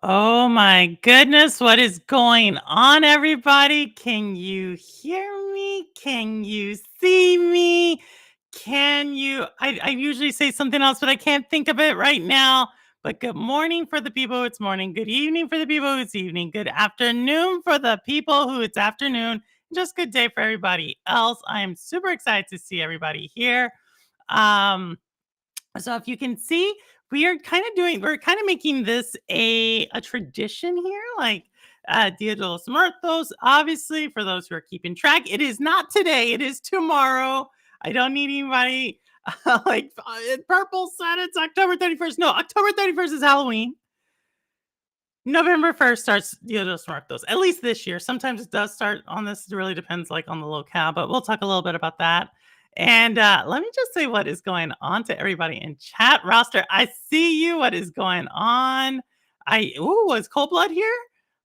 Oh my goodness, what is going on, everybody? Can you hear me? Can you see me? I usually say something else, but I can't think of it right now. But good morning for the people who it's morning. Good evening for the people who it's evening. Good afternoon for the people who it's afternoon. Just good day for everybody else. I am super excited to see everybody here. Um, so if you can see, we're kind of making this a tradition here, like Dia de los Muertos. Obviously, for those who are keeping track, it is not today, it is tomorrow. I don't need anybody purple said it's October 31st. No, October 31st is Halloween. November 1st starts Dia de los Muertos, at least this year. Sometimes it does start on this. It really depends like on the locale, but we'll talk a little bit about that. And let me just say what is going on to everybody in chat roster. I see you. What is going on? Was Cold Blood here?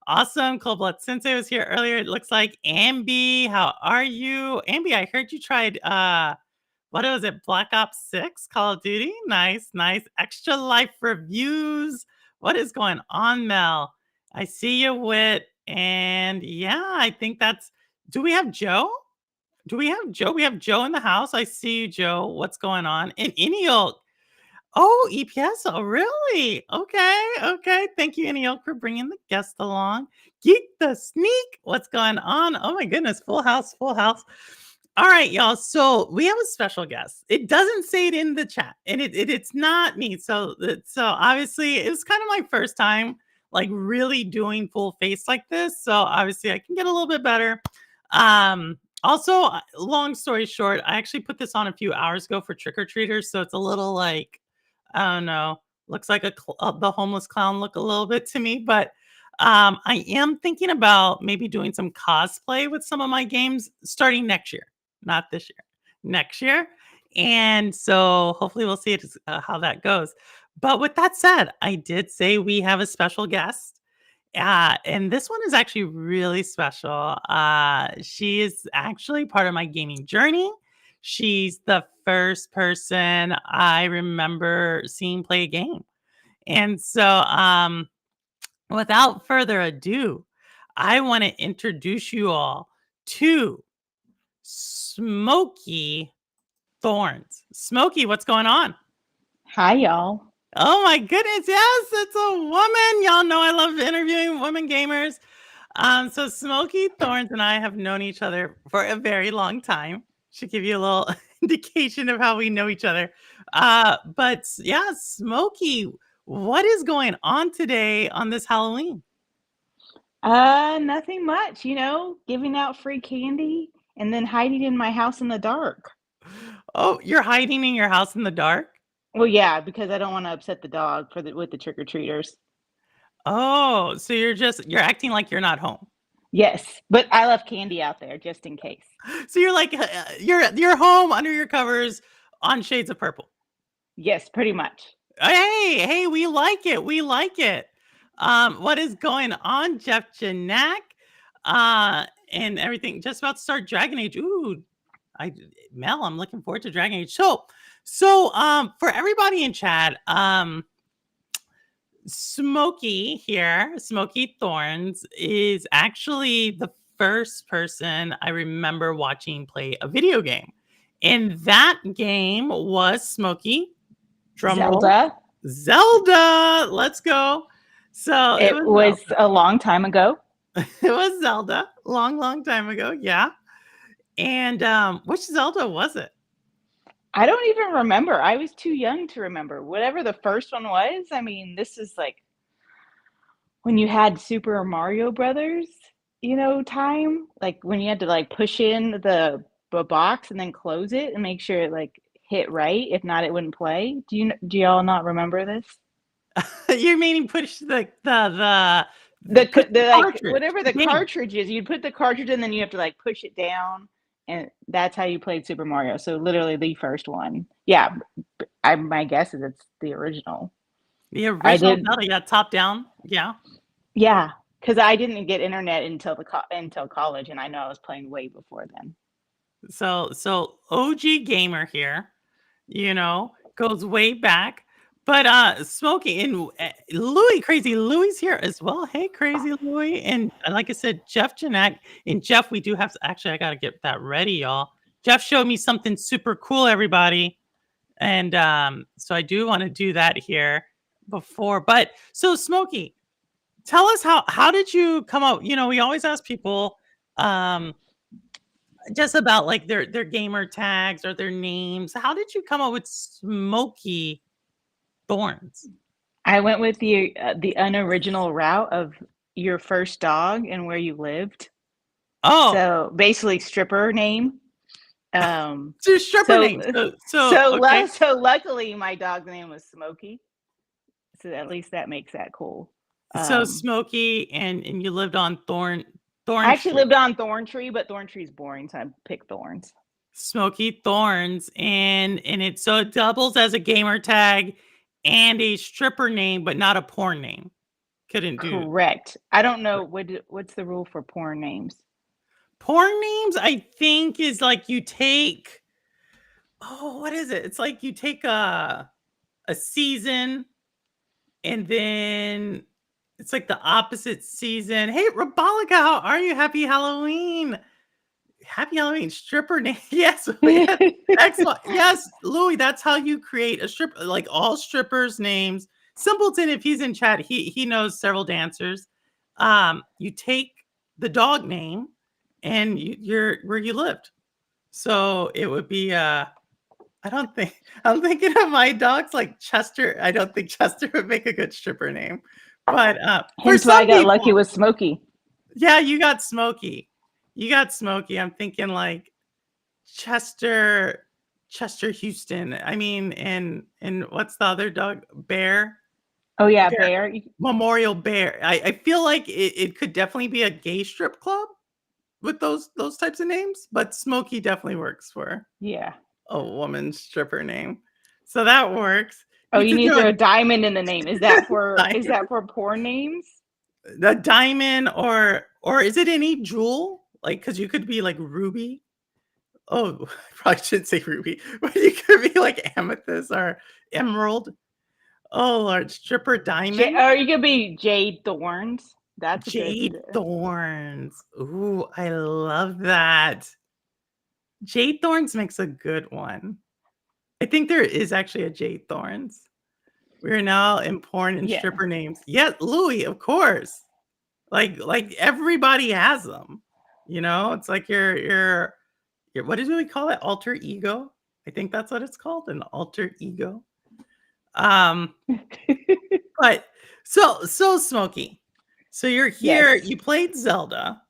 Awesome. Cold Blood Sensei was here earlier. It looks like Ambi. How are you? Ambi, I heard you tried what was it? Black Ops 6 Call of Duty? Nice, nice. Extra Life reviews. What is going on, Mel? I see you, Wit. And yeah, I think that's. Do we have Joe? Do we have Joe? We have Joe in the house. I see you, Joe. What's going on? And Eniel. Oh, EPS. Oh, really? Okay. Okay. Thank you, Eniel, for bringing the guest along. Geek the Sneak. What's going on? Oh, my goodness. Full house. Full house. All right, y'all. So we have a special guest. It doesn't say it in the chat, and it's not me. So obviously it was kind of my first time like really doing full face like this. So obviously I can get a little bit better. Long story short, I actually put this on a few hours ago for trick or treaters, so it's a little like I don't know, looks like the homeless clown look a little bit to me, but I am thinking about maybe doing some cosplay with some of my games starting next year. Not this year, next year. And so hopefully we'll see how that goes. But with that said, I did say we have a special guest. And this one is actually really special. She is actually part of my gaming journey. She's the first person I remember seeing play a game. And so, without further ado, I want to introduce you all to Smoky Thorns. Smoky, what's going on? Hi, y'all. Oh my goodness, yes, it's a woman. Y'all know I love interviewing women gamers. So Smoky Thorns and I have known each other for a very long time. Should give you a little indication of how we know each other. But yeah, Smoky, what is going on today on this Halloween? Nothing much, giving out free candy and then hiding in my house in the dark. Oh, you're hiding in your house in the dark? Well, yeah, because I don't want to upset the dog with the trick-or-treaters. Oh, so you're acting like you're not home. Yes, but I left candy out there just in case. So you're like you're home under your covers on Shades of Purple. Yes, pretty much. Hey, we like it. We like it. What is going on, Jeff Janak? And everything just about to start Dragon Age. Ooh, Mel, I'm looking forward to Dragon Age. So for everybody in chat, Smokey here, Smoky Thorns, is actually the first person I remember watching play a video game. And that game was Smokey. Zelda. Zelda. Let's go. So it was a long time ago. It was Zelda. Long time ago. Yeah. And which Zelda was it? I don't even remember. I was too young to remember. Whatever the first one was, I mean, this is like when you had Super Mario Brothers, time, like when you had to like push in the box and then close it and make sure it like hit right. If not, it wouldn't play. Do y'all not remember this? You're meaning push like cartridge. whatever the cartridge is, you'd put the cartridge in, then you have to like push it down, and that's how you played Super Mario. So literally the first one. Yeah, my guess is it's the original. The original Zelda, yeah, top down. Yeah. Yeah, because I didn't get internet until college, and I know I was playing way before then. So OG gamer here, goes way back. But Smokey and Louis, Crazy Louie's here as well. Hey, Crazy Louie. And like I said, Jeff Janak. And Jeff, we do have actually, I got to get that ready, y'all. Jeff showed me something super cool, everybody. And so I do want to do that here before. But so Smokey, tell us how did you come out? You know, we always ask people just about like their gamer tags or their names. How did you come up with Smokey Thorns? I went with the unoriginal route of your first dog and where you lived. Oh, So basically, stripper name. Um, it's your stripper so name. So okay. so luckily, my dog's name was Smokey. So at least that makes that cool. So Smokey and you lived on I actually Tree. lived on Thorntree, but Thorntree's boring, so I picked Thorns. Smokey Thorns, and it so it doubles as a gamer tag and a stripper name, but not a porn name. Couldn't do Correct. I don't know what's the rule for porn names. porn names. I think is like you take. Oh, what is it? It's like you take a season, and then it's like the opposite season. Hey, Rabolica, how are you? Happy Halloween. Happy Halloween. Stripper name. Yes. Yes. Excellent. Yes, Louis, that's how you create a strip, like all strippers' names. Simpleton, if he's in chat, he knows several dancers. You take the dog name and you're where you lived. So it would be I'm thinking of my dogs like Chester. I don't think Chester would make a good stripper name. But for Hence why I some got lucky people, with Smokey. yeah, you got Smokey. You got Smokey. I'm thinking like Chester Houston. I mean, and what's the other dog? Bear. Oh yeah, Bear. Bear. Memorial Bear. I feel like it could definitely be a gay strip club with those types of names, but Smokey definitely works for Yeah. a woman's stripper name. So that works. Oh, You you could need do to throw a diamond in the name. Is that for diamond, porn names? the diamond or is it any jewel? Like because you could be like ruby. Oh, I probably shouldn't say ruby, but you could be like amethyst or emerald. Oh Lord, stripper diamond. Or you could be Jade Thorns. That's a good. Jade Thorns. Ooh, I love that. Jade Thorns makes a good one. I think there is actually a Jade Thorns. We're now in porn and Yeah. stripper names. Yeah, Louis, of course. Like everybody has them. You know, it's like your what do we call it? Alter ego. I think that's what it's called, an alter ego. Um, but so Smokey. So you're here. Yes. You played Zelda.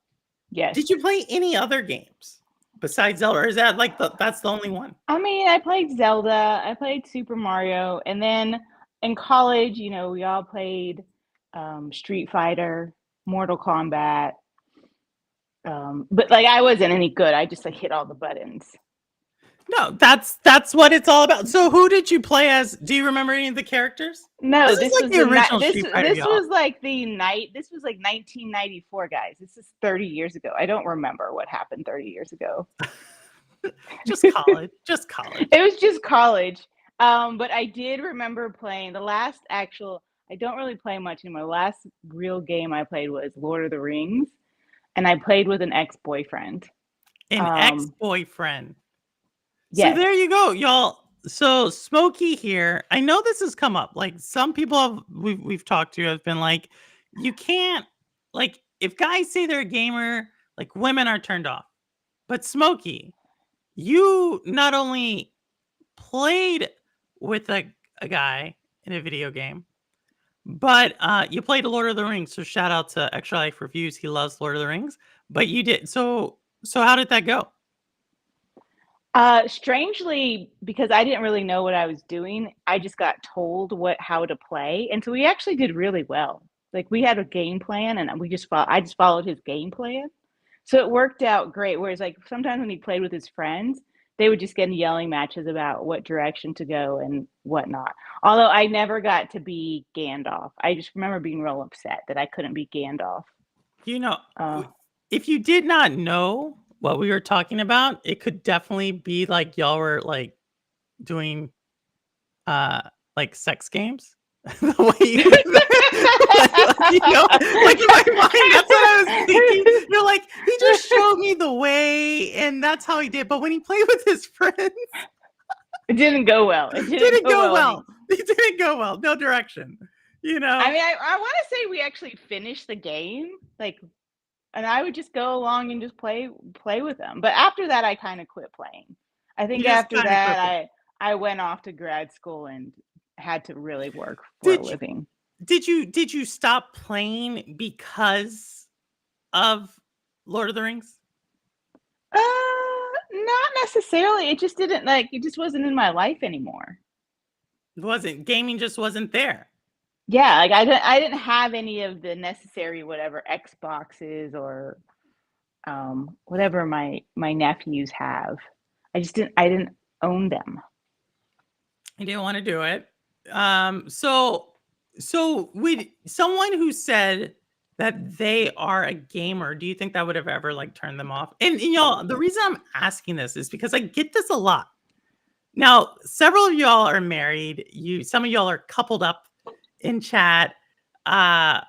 Yes. Did you play any other games besides Zelda, or is that like that's the only one? I mean, I played Zelda, I played Super Mario, and then in college, we all played Street Fighter, Mortal Kombat. But like I wasn't any good. I just like hit all the buttons. No, that's what it's all about. So who did you play as? Do you remember any of the characters? No, This is this like was the the night. original Street Fighter, This y'all. was like the night. This was like 1994, guys. This is 30 years ago. I don't remember what happened 30 years ago. Just college. Just college. It was just college. But I did remember playing the last actual. I don't really play much anymore. The last real game I played was Lord of the Rings, and I played with an ex-boyfriend. An ex-boyfriend. So Yes. there you go, y'all. So Smokey here, I know this has come up. Like some people we've talked to have been like, you can't like if guys say they're a gamer, like women are turned off. But Smokey, you not only played with a guy in a video game, but you played Lord of the Rings. So shout out to Extra Life Reviews. He loves Lord of the Rings. But you did so how did that go? Strangely, because I didn't really know what I was doing, I just got told how to play, and so we actually did really well. Like we had a game plan, and I just followed his game plan, so it worked out great. Whereas like sometimes when he played with his friends, they would just get in yelling matches about what direction to go and whatnot. Although I never got to be Gandalf. I just remember being real upset that I couldn't be Gandalf. You know, Uh, if you did not know what we were talking about, it could definitely be like y'all were like doing uh like sex games. The way you, like in my mind, that's what I was thinking. You're like, he just showed me the way, and that's how he did. But when he played with his friends, It didn't go well. It didn't go well. It didn't go well. No direction. I mean, I want to say we actually finished the game, like, and I would just go along and just play with them. But after that, I kind of quit playing. I think after that, I went off to grad school and had to really work for a living. Did you stop playing because of Lord of the Rings? Not necessarily. It just didn't it just wasn't in my life anymore. It wasn't. Gaming just wasn't there. Yeah, like I didn't have any of the necessary whatever Xboxes or whatever my nephews have. I didn't own them. I didn't want to do it. So would someone who said that they are a gamer, do you think that would have ever like turned them off? And y'all, the reason I'm asking this is because I get this a lot. Now, several of y'all are married. Some of y'all are coupled up in chat. But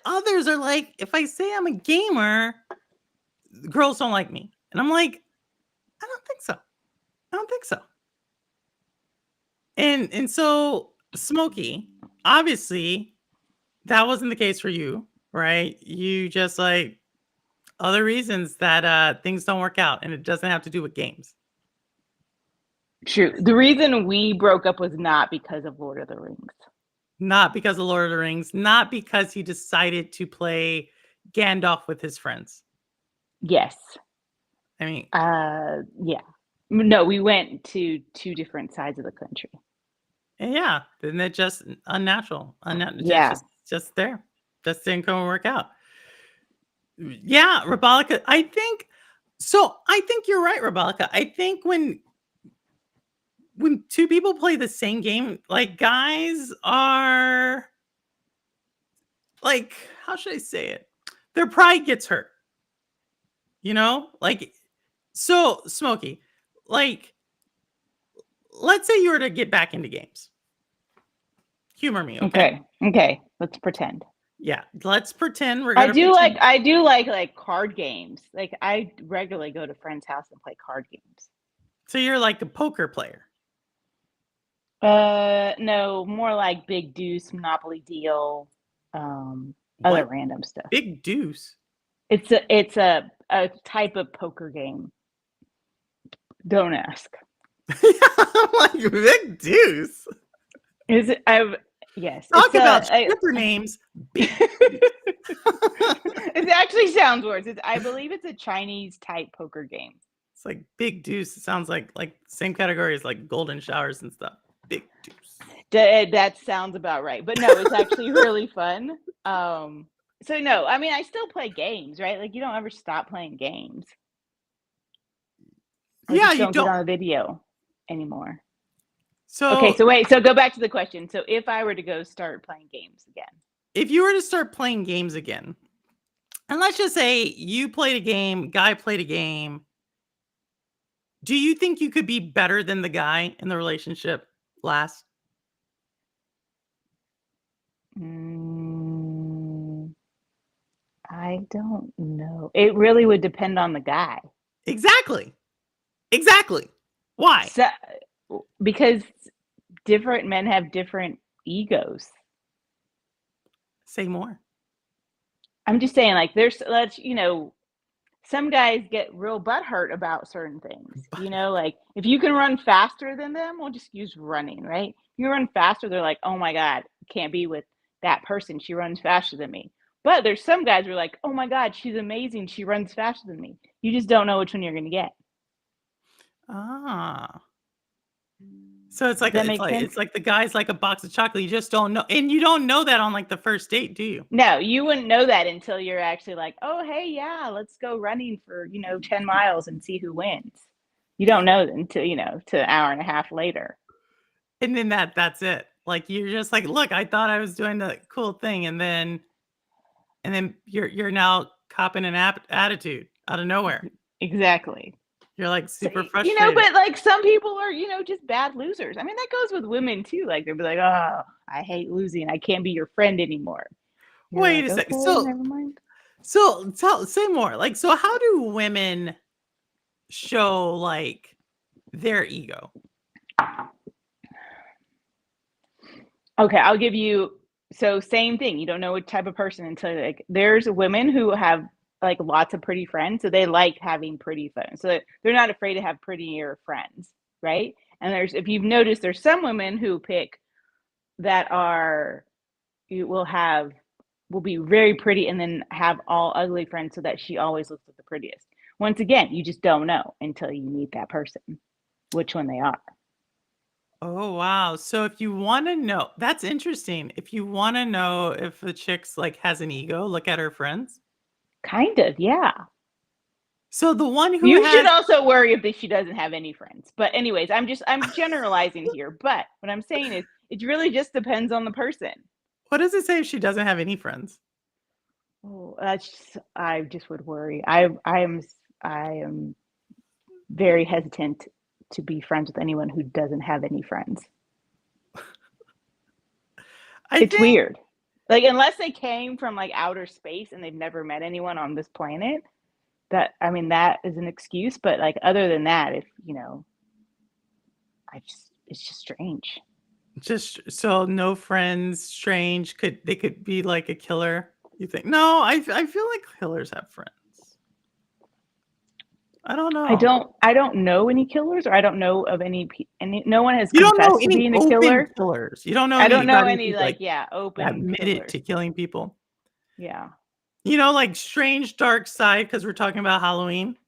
others are like, if I say I'm a gamer, girls don't like me. And I'm like, I don't think so. I don't think so. And so, Smokey, obviously, that wasn't the case for you, right? You just like other reasons that things don't work out, and it doesn't have to do with games. True. The reason we broke up was not because of Lord of the Rings. Not because of Lord of the Rings, not because he decided to play Gandalf with his friends. Yes. I mean, yeah. No, we went to 2 different sides of the country. Yeah, isn't it just unnatural? Yeah. Just there. Just didn't go and work out. Yeah, Rebolica, I think you're right, Rebolica. I think when 2 people play the same game, like guys are like, how should I say it? Their pride gets hurt. You know? Like, so Smokey, like, let's say you were to get back into games. Humor me, okay? Okay. Let's pretend. Yeah, let's pretend we're I do like card games. Like I regularly go to friends' house and play card games. So you're like a poker player. No, more like Big Deuce, Monopoly Deal, other random stuff. Big Deuce. It's a type of poker game. Don't ask. I'm like, Big Deuce. Is it? Yes. Talk about stripper names. It actually sounds worse. I believe it's a Chinese type poker game. It's like Big Deuce. It sounds like same category as like golden showers and stuff. Big Deuce. That sounds about right. But no, it's actually really fun. So no, I mean I still play games, right? Like you don't ever stop playing games. Yeah, you don't get on a video anymore. So okay, so wait, so go back to the question. So if I were to go start playing games again. If you were to start playing games again, and let's just say you played a game, guy played a game, do you think you could be better than the guy in the relationship last? I don't know. It really would depend on the guy. Exactly. Why? So, because different men have different egos. Say more. I'm just saying, like, some guys get real butthurt about certain things. You know, like if you can run faster than them, we'll just use running, right? You run faster, they're like, oh my God, can't be with that person. She runs faster than me. But there's some guys who are like, oh my God, she's amazing. She runs faster than me. You just don't know which one you're going to get. So it's like the guy's like a box of chocolate. You just don't know. And you don't know that on like the first date, do you? No, you wouldn't know that until you're actually like, oh, hey, yeah, let's go running for, 10 miles and see who wins. You don't know until, to an hour and a half later. And then that's it. Like, you're just like, look, I thought I was doing the cool thing. And then you're now copping an attitude out of nowhere. Exactly. You're like So, super you know, frustrated. but like some people are, you know, just bad losers. I mean, that goes with women too. Like they'll be like, "Oh, I hate losing. I can't be your friend anymore." You're Wait like, a second. "Okay, never mind." So say more. Like, so how do women show like their ego? Okay, I'll give you so same thing. You don't know what type of person until like there's women who have like lots of pretty friends, so they like having pretty friends. So they're not afraid to have prettier friends, right? And there's if you've noticed there's some women who pick that are you will be very pretty and then have all ugly friends so that she always looks like the prettiest. Once again, you just don't know until you meet that person which one they are. Oh wow. So if you want to know, that's interesting. If you want to know if the chick's like has an ego, look at her friends. Kind of, yeah. So the one who You should has also worry if she doesn't have any friends. But anyways, I'm generalizing here. But what I'm saying is it really just depends on the person. what does it say if she doesn't have any friends? Oh, I just would worry. I am very hesitant to be friends with anyone who doesn't have any friends. I It's think weird. Like unless they came from like outer space and they've never met anyone on this planet, that I mean that is an excuse, but like other than that, if you know, I just it's just strange. just so no friends, strange, could be like a killer. You think? No, I feel like killers have friends. I don't know. I don't know any killers, or I don't know of any. No one has You don't know confessed to any being a open killer. killers. You don't know I don't know anybody any who's like like yeah open admitted killers. to killing people. Yeah. You know, like strange dark side because we're talking about Halloween.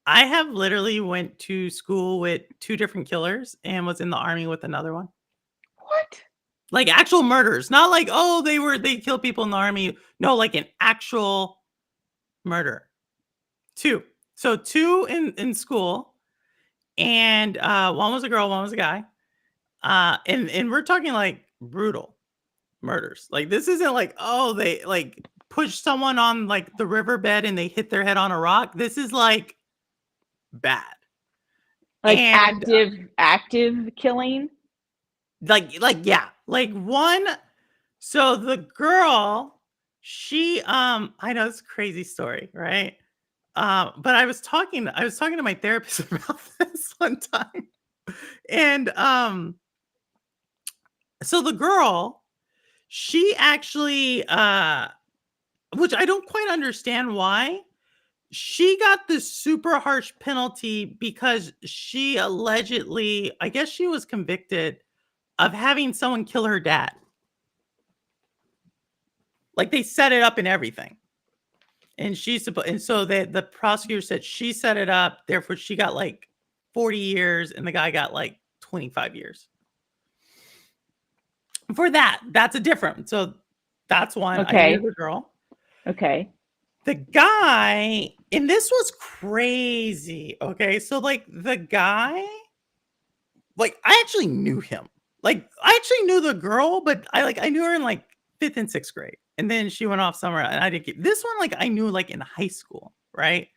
I have literally went to school with 2 different killers and was in the army with another one. What? Like actual murders, not like, "Oh, they killed people in the army." No, like an actual murder. 2. So 2 in school, and, one was a girl, one was a guy. And we're talking, like, brutal murders. Like, this isn't like, oh, they, like, pushed someone on, like, the riverbed and they hit their head on a rock. This is, like, bad. Like And, active killing? yeah, like, one so the girl, she, I know it's a crazy story, right? But I was talking to my therapist about this one time. And, so the girl, she actually, which I don't quite understand why, she got this super harsh penalty because she allegedly, I guess she was convicted of having someone kill her dad. Like they set it up and everything. And so the prosecutor said she set it up, therefore she got like 40 years and the guy got like 25 years. For that, that's a different. So that's one. I knew Okay. the girl. Okay. The guy, and this was crazy. Okay. So like the guy, like I actually knew him. Like I actually knew the girl, but I knew her in like 5th and 6th grade. And then she went off somewhere and I didn't get this one, like I knew like in high school, right?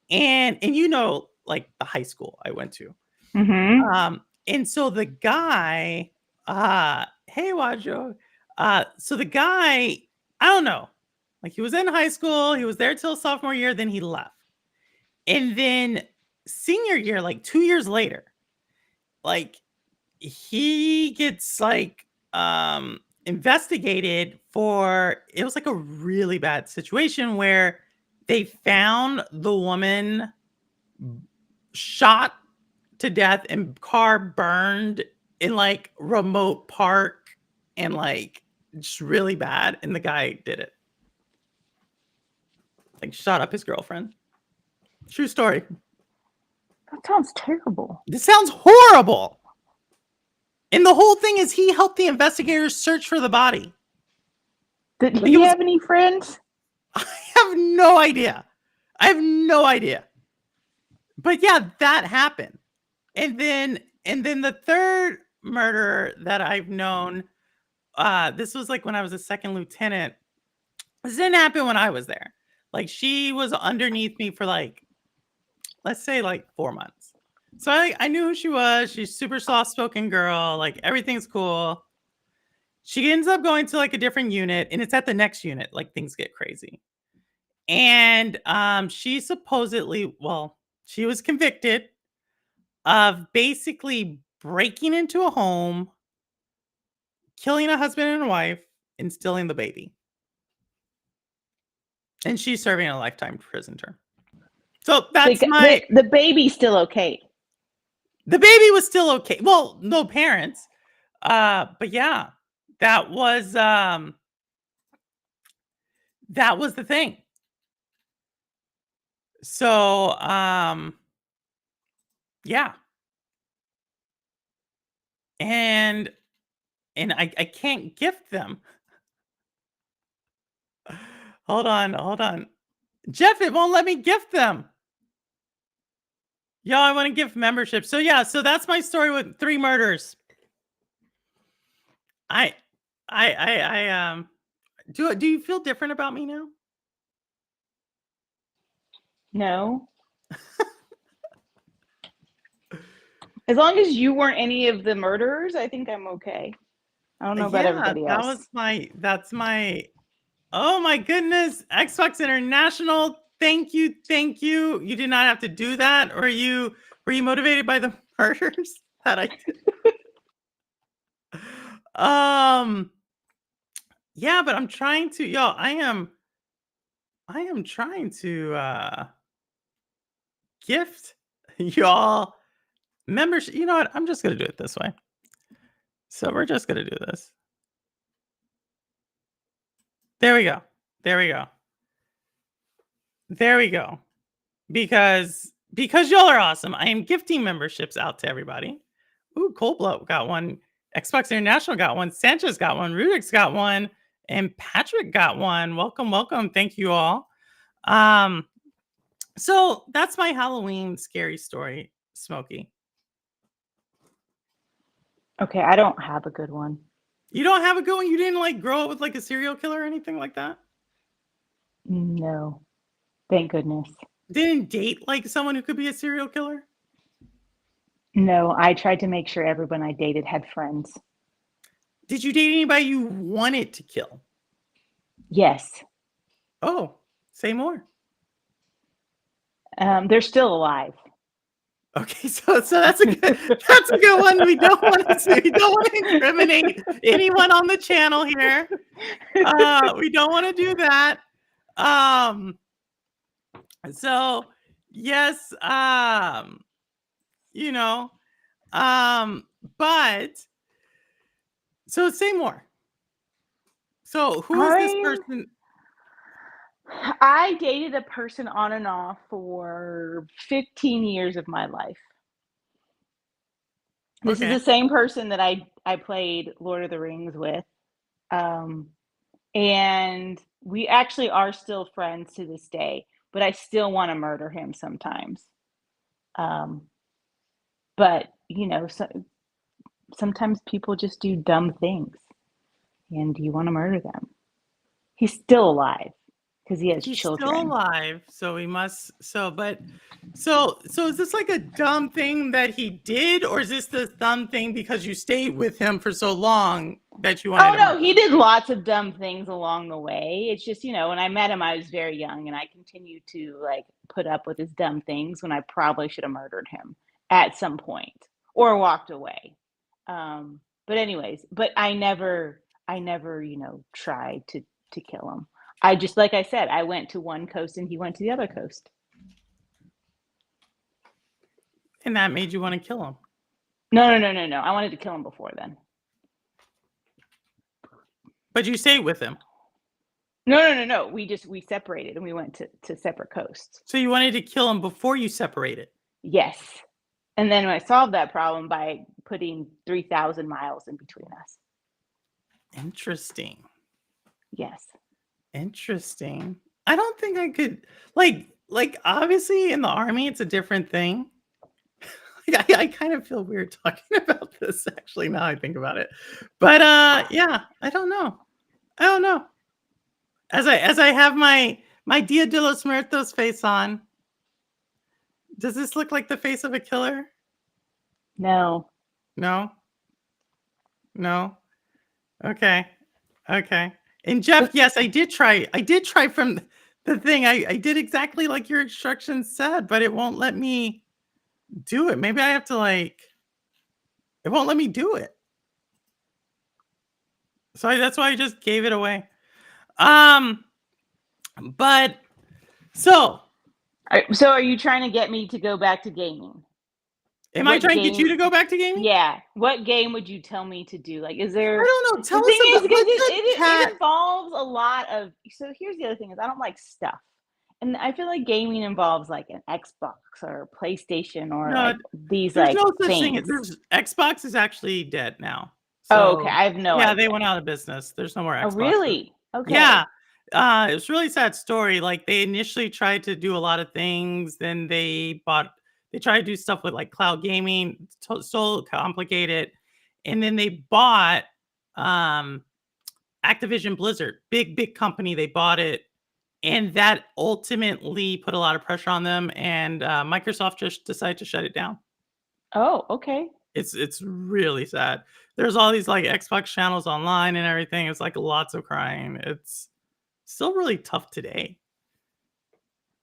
And you know, like the high school I went to. Mhm. And so the guy, hey Wajo. So the guy, I don't know, like he was in high school, he was there till sophomore year, then he left. And then senior year, like 2 years later, like he gets like investigated for it was like a really bad situation where they found the woman shot to death and car burned in like remote park and like just really bad and the guy did it. Like shot up his girlfriend. True story. That sounds terrible. This sounds horrible. And the whole thing is he helped the investigators search for the body. Did Like it he was have any friends? I have no idea. I have no idea. But yeah, that happened. And then the third murderer that I've known, this was like when I was a second lieutenant. This didn't happen when I was there. Like she was underneath me for like let's say like 4 months. So I knew who she was. She's super soft-spoken girl, like everything's cool. She ends up going to like a different unit, and it's at the next unit, like things get crazy. And she supposedly, well, she was convicted of basically breaking into a home, killing a husband and a wife, and stealing the baby. And she's serving a lifetime prison term. So that's The baby's still okay. the baby was still okay. Well, no parents. But yeah, that was the thing. So yeah. And I can't gift them. Hold on. Jeff, it won't let me gift them. Yo, I want to gift membership. So yeah, so that's my story with 3 murders. I do you feel different about me now? No. As long as you weren't any of the murderers, I think I'm okay. I don't know about everybody else. That's my oh my goodness. Xbox International. Thank you. You did not have to do that. Or were you motivated by the murders that I did? Yeah, but I'm trying to, I am trying to gift y'all membership. You know what? I'm just gonna do it this way. So we're just gonna do this. There we go. Because y'all are awesome. I am gifting memberships out to everybody. Ooh, Coldblow got one. Xbox International got one. Sanchez got one. Rudix got one. And Patrick got one. Welcome. Thank you all. So that's my Halloween scary story, Smokey. Okay, I don't have a good one. You don't have a good one? You didn't like grow up with like a serial killer or anything like that? No. Thank goodness. Didn't date like someone who could be a serial killer? No, I tried to make sure everyone I dated had friends. Did you date anybody you wanted to kill? Yes. Oh, say more. They're still alive. Okay, so that's a good one. We don't want to incriminate anyone on the channel here. We don't want to do that. So yes, you know, but so say more. So who is this person? I dated a person on and off for 15 years of my life. This is the same person that I played Lord of the Rings with. And we actually are still friends to this day, but I still want to murder him sometimes. But sometimes people just do dumb things, and you want to murder them. He's still alive because he has children. Still alive, so we must. So is this like a dumb thing that he did, or is this the dumb thing because you stayed with him for so long that you wanted? Oh no, he did lots of dumb things along the way. It's just when I met him, I was very young, and I continued to like put up with his dumb things when I probably should have murdered him at some point or walked away. But anyways, I never tried to kill him. I just, like I said, I went to one coast and he went to the other coast. And that made you want to kill him? No. I wanted to kill him before then. But you stayed with him? No. We separated and we went to separate coasts. So you wanted to kill him before you separated? Yes. And then I solved that problem by putting 3,000 miles in between us. Interesting. Yes. Interesting. I don't think I could like obviously in the army it's a different thing. I kind of feel weird talking about this actually now I think about it. But yeah, I don't know. As I have my Dia de los Muertos face on. Does this look like the face of a killer? No. No? No? Okay. Okay. And Jeff, yes, I did try. I did try from the thing. I did exactly like your instructions said, but it won't let me do it. Maybe I have to like, it won't let me do it. So that's why I just gave it away. But so So are you trying to get me to go back to gaming? am I What trying to get you game? to go back to gaming? Yeah. What game would you tell me to do? Like, is I there? don't know. The Tell us thing is, about because what's a it chat. involves a lot of. So here's the other thing: is I don't like stuff, and I feel like gaming involves like an Xbox or a PlayStation or No, like these there's like no such thing. things. There's Xbox is actually dead now. Oh, okay. So I have no yeah, they idea. went out of business. There's no more Oh, Xboxes. really? Okay. Yeah. It was a really sad story. Like they initially tried to do a lot of things, then they tried to do stuff with like cloud gaming, so complicated. And then they bought um Activision Blizzard, big company. They bought it, and that ultimately put a lot of pressure on them. And Microsoft just decided to shut it down. Oh, okay. It's really sad. There's all these like Xbox channels online and everything. It's like lots of crying. It's still really tough today.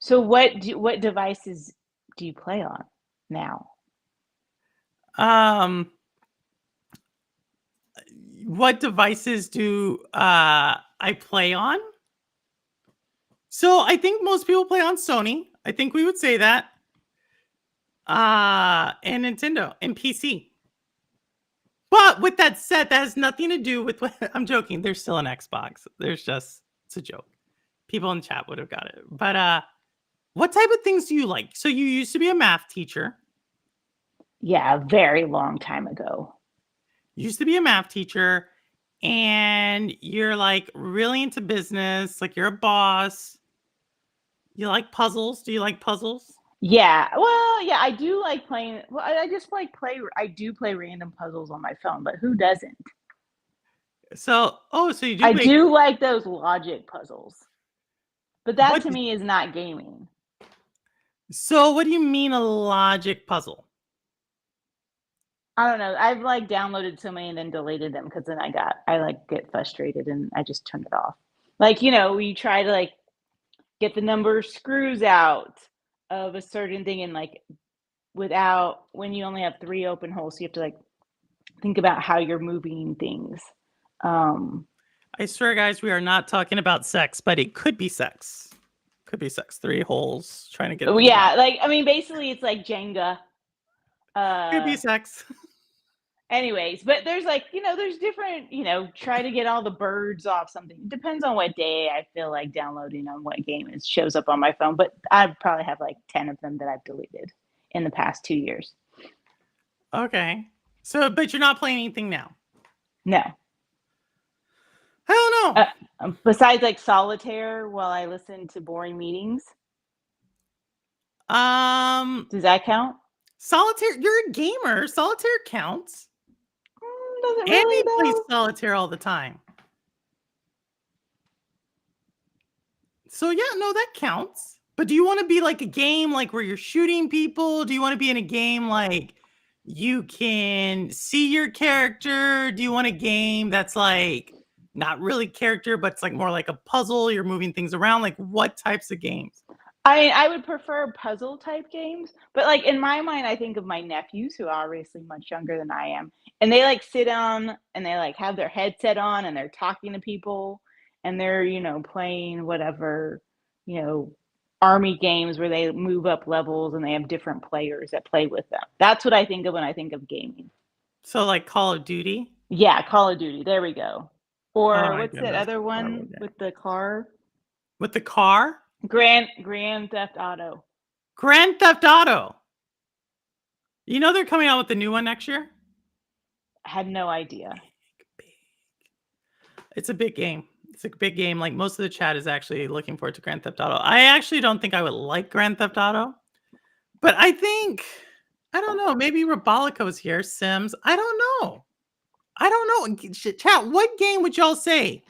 So what devices do you play on now? Um, what devices do I play on? So I think most people play on Sony. I think we would say that. And Nintendo and PC. But with that said, that has nothing to do with what I'm joking. There's still an Xbox. It's a joke. People in chat would have got it. But what type of things do you like? So you used to be a math teacher. Yeah, a very long time ago. You used to be a math teacher and you're like really into business, like you're a boss. You like puzzles? Do you like puzzles? Yeah, well, yeah, I do like playing. Well, I just like play. I do play random puzzles on my phone, but who doesn't? So, so you do I play. do like those logic puzzles, but that What? to me is not gaming. So, what do you mean a logic puzzle? I don't know. I've like downloaded so many and then deleted them because then I like get frustrated and I just turn it off. Like you try to like get the number screws out of a certain thing and like without when you only have three open holes, so you have to like think about how you're moving things. Um, I swear, guys, we are not talking about sex, but it could be sex. Could be sex. 3 holes trying to get oh things out. yeah, like I mean, basically, it's like Jenga. Could be Uh, sex. anyways, but there's like there's different try to get all the birds off something. It depends on what day I feel like downloading on what game it shows up on my phone. But I probably have like 10 of them that I've deleted in the past 2 years. Okay. So, but you're not playing anything now. No. I don't know. Besides like solitaire while I listen to boring meetings. Does that count? Solitaire. You're a gamer. Solitaire counts. Does it Andy really plays though? solitaire all the time. So yeah, no, that counts. But do you want to be like a game like where you're shooting people? Do you want to be in a game like you can see your character? Do you want a game that's like not really character, but it's like more like a puzzle? You're moving things around. Like what types of games? I mean, I would prefer puzzle type games, but like in my mind, I think of my nephews who are obviously much younger than I am, and they like sit down and they like have their headset on and they're talking to people and they're, playing whatever, you know, army games where they move up levels and they have different players that play with them. That's what I think of when I think of gaming. So like Call of Duty? Yeah, Call of Duty. There we go. Oh Or my what's that goodness. other I love one that. with the car? With the car? Grand Theft Auto. Grand Theft Auto. You know they're coming out with the new one next year? I had no idea. Big. It's a big game. It's a big game. Like most of the chat is actually looking forward to Grand Theft Auto. I actually don't think I would like Grand Theft Auto, but I think I don't know. Maybe Robolico's here. Sims. I don't know. I don't know. Chat. What game would y'all say?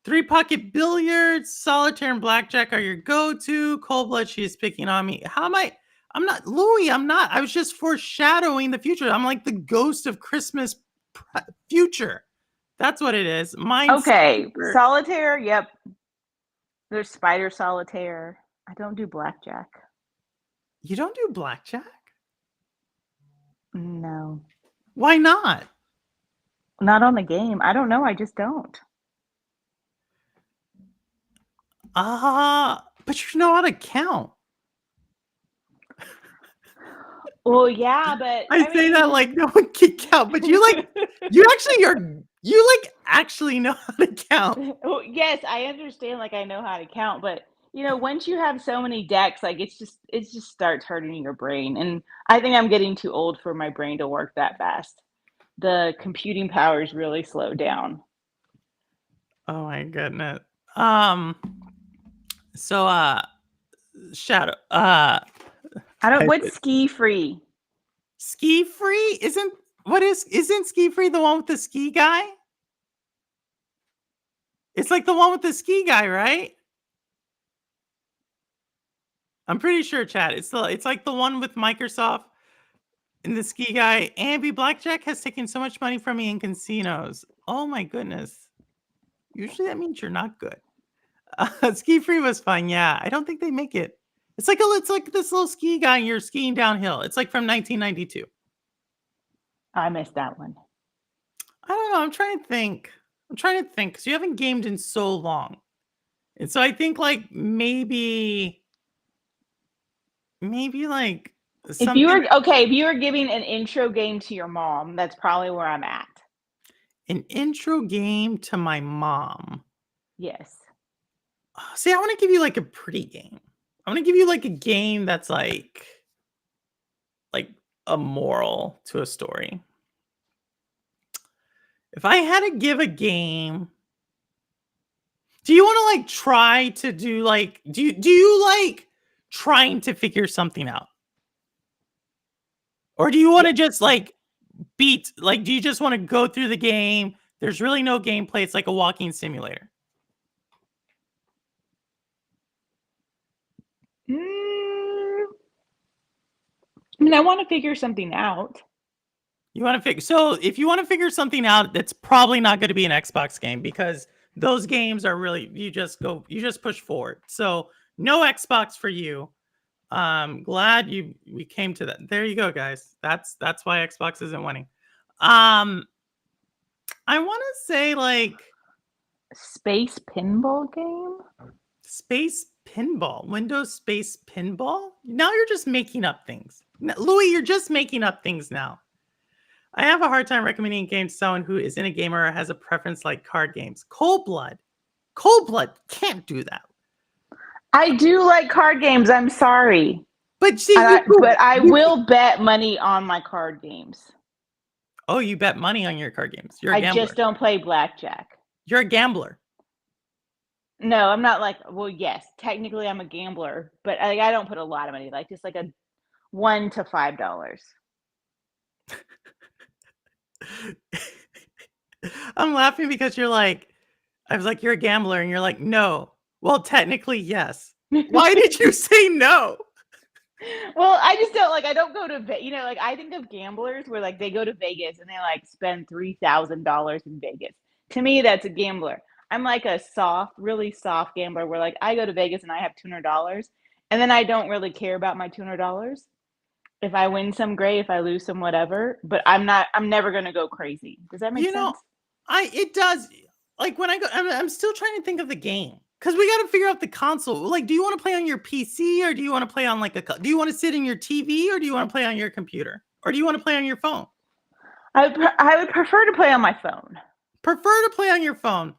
3-pocket billiards, solitaire, and blackjack are your go-to. Cold blood. She is picking on me. How am I? I'm not Louis. I'm not. I was just foreshadowing the future. I'm like the ghost of Christmas future. That's what it is. Mine's Okay, super. solitaire, yep. There's spider solitaire. I don't do blackjack. You don't do blackjack? No. Why not? Not on the game. I don't know, I just don't. But you know how to count. Well, yeah, but I I say that mean, like no one can count, but you actually know how to count. well, yes, I understand, like, I know how to count, but, once you have so many decks, like, it just starts hurting your brain, and I think I'm getting too old for my brain to work that fast. The computing powers really slowed down. Oh my goodness. Um, so Shadow, I don't I what's said ski free? ski free? Isn't ski free the one with the ski guy? It's like the one with the ski guy, right? I'm pretty sure, Chad. It's like the one with Microsoft and the ski guy. Ambi Blackjack has taken so much money from me in casinos. Oh my goodness. Usually that means you're not good. Ski free was fun. Yeah, I don't think they make it. It's like this little ski guy and you're skiing downhill. It's like from 1992. I missed that one. I don't know. I'm trying to think because you haven't gamed in so long. And so I think like maybe like something If you were giving an intro game to your mom, that's probably where I'm at. an intro game to my mom. Yes. See, I want to give you like a pretty game. I want to give you like a game that's like a moral to a story. If I had to give a game, do you want to like try to do like do you like trying to figure something out? Or do you want Yeah. to just like do you just want to go through the game? There's really no gameplay. It's like a walking simulator. Mm, I mean, I want to figure something out. You want to figure so if you want to figure something out, that's probably not going to be an Xbox game because those games are really you just push forward. So no Xbox for you. Glad we came to that. There you go, guys. That's why Xbox isn't winning. Um, I want to say like Space pinball game? space pinball, Windows space pinball. Now you're just making up things, Louis. You're just making up things now. I have a hard time recommending a game to someone who isn't a gamer or has a preference like card games. Cold Blood can't do that. I do like card games. I'm sorry. But see, But I will bet money on my card games. oh, you bet money on your card games. You're a I gambler. just don't play blackjack. You're a gambler. No, I'm not like, well, yes, technically I'm a gambler, but I don't put a lot of money, like just like a $1 to $5. I'm laughing because I was like, you're a gambler, and you're like, no. Well, technically, yes. Why did you say no? Well, I just don't like. I don't go to like I think of gamblers where like they go to Vegas and they like spend $3,000 in Vegas. To me, that's a gambler. I'm like a soft, really soft gambler where like I go to Vegas and I have $200, and then I don't really care about my $200. If I win some, great. If I lose some, whatever. But I'm not. I'm never gonna go crazy. Does that make You know, sense? it does. Like when I go, I'm still trying to think of the game because we got to figure out the console. Like, do you want to play on your PC or do you want to play on do you want to sit in your TV or do you want to play on your computer or do you want to play on your phone? I would prefer to play on my phone. Prefer to play on your phone.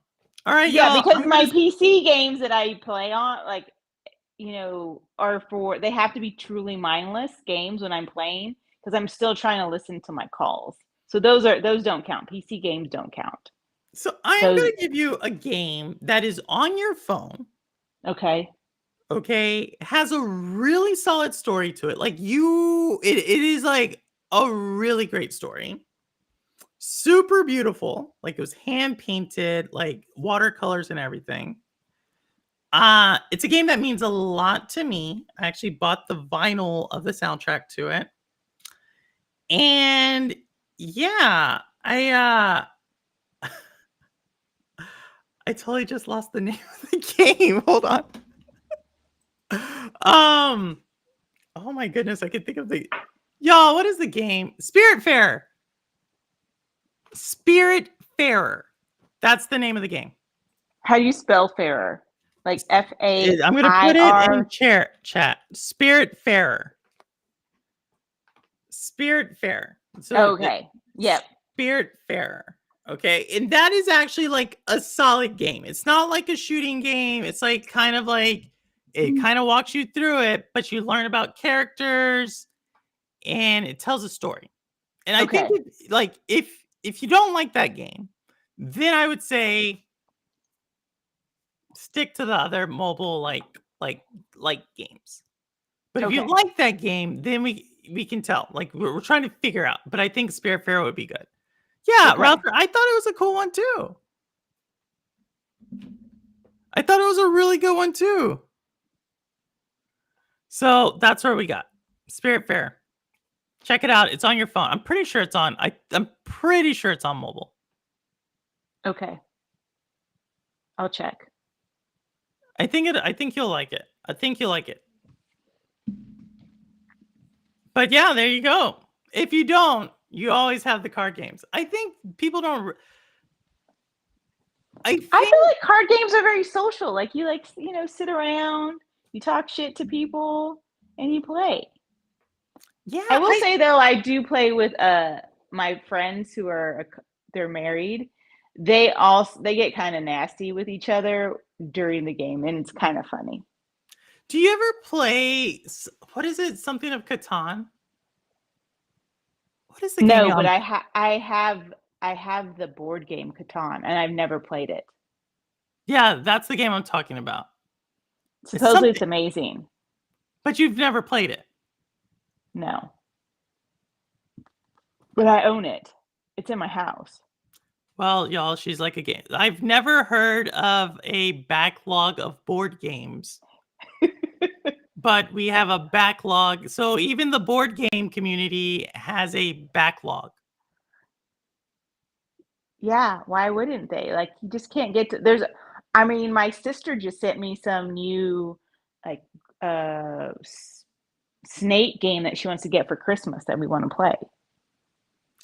All right, Yeah, y'all. because my PC games that I play on, like, are they have to be truly mindless games when I'm playing because I'm still trying to listen to my calls. So those don't count. PC games don't count. So I am Those going to give you a game that is on your phone. okay. Okay, has a really solid story to it. It is like a really great story. Super beautiful. Like it was hand painted, like watercolors and everything. It's a game that means a lot to me. I actually bought the vinyl of the soundtrack to it. And yeah, I totally just lost the name of the game. Hold on. Oh my goodness, I can think of the y'all, what is the game? Spiritfarer. Spiritfarer. That's the name of the game. How do you spell fairer? Like I'm gonna put it in Fair? chat. Spiritfarer. Spiritfarer. So Okay. Yep. Spiritfarer. Okay. And that is actually like a solid game. It's not like a shooting game. It's like kind of like it kind of walks you through it, but you learn about characters and it tells a story. And I think like if you don't like that game, then I would say stick to the other mobile like games. But if you like that game, then we can tell. Like we're trying to figure out. But I think Spiritfarer would be good. Yeah, Router, I thought it was a cool one too. I thought it was a really good one too. So that's where we got Spiritfarer. Check it out. It's on your phone. I'm pretty sure it's on. I'm pretty sure it's on mobile. Okay. I'll check. I think you'll like it. I think you'll like it. But yeah, there you go. If you don't, you always have the card games. I think people don't. I feel like card games are very social. Like you sit around, you talk shit to people, and you play. Yeah, I will say though, I do play with my friends who are they're married. They get kind of nasty with each other during the game, and it's kind of funny. Do you ever play? What is it? Something of Catan? What is the game? No, but I have the board game Catan, and I've never played it. Yeah, that's the game I'm talking about. Supposedly it's amazing. But you've never played it? No. But I own it. It's in my house. Well, y'all, she's like a game. I've never heard of a backlog of board games. But we have a backlog. So even the board game community has a backlog. Yeah, why wouldn't they? Like you just can't get to my sister just sent me some new like snake game that she wants to get for Christmas that we want to play.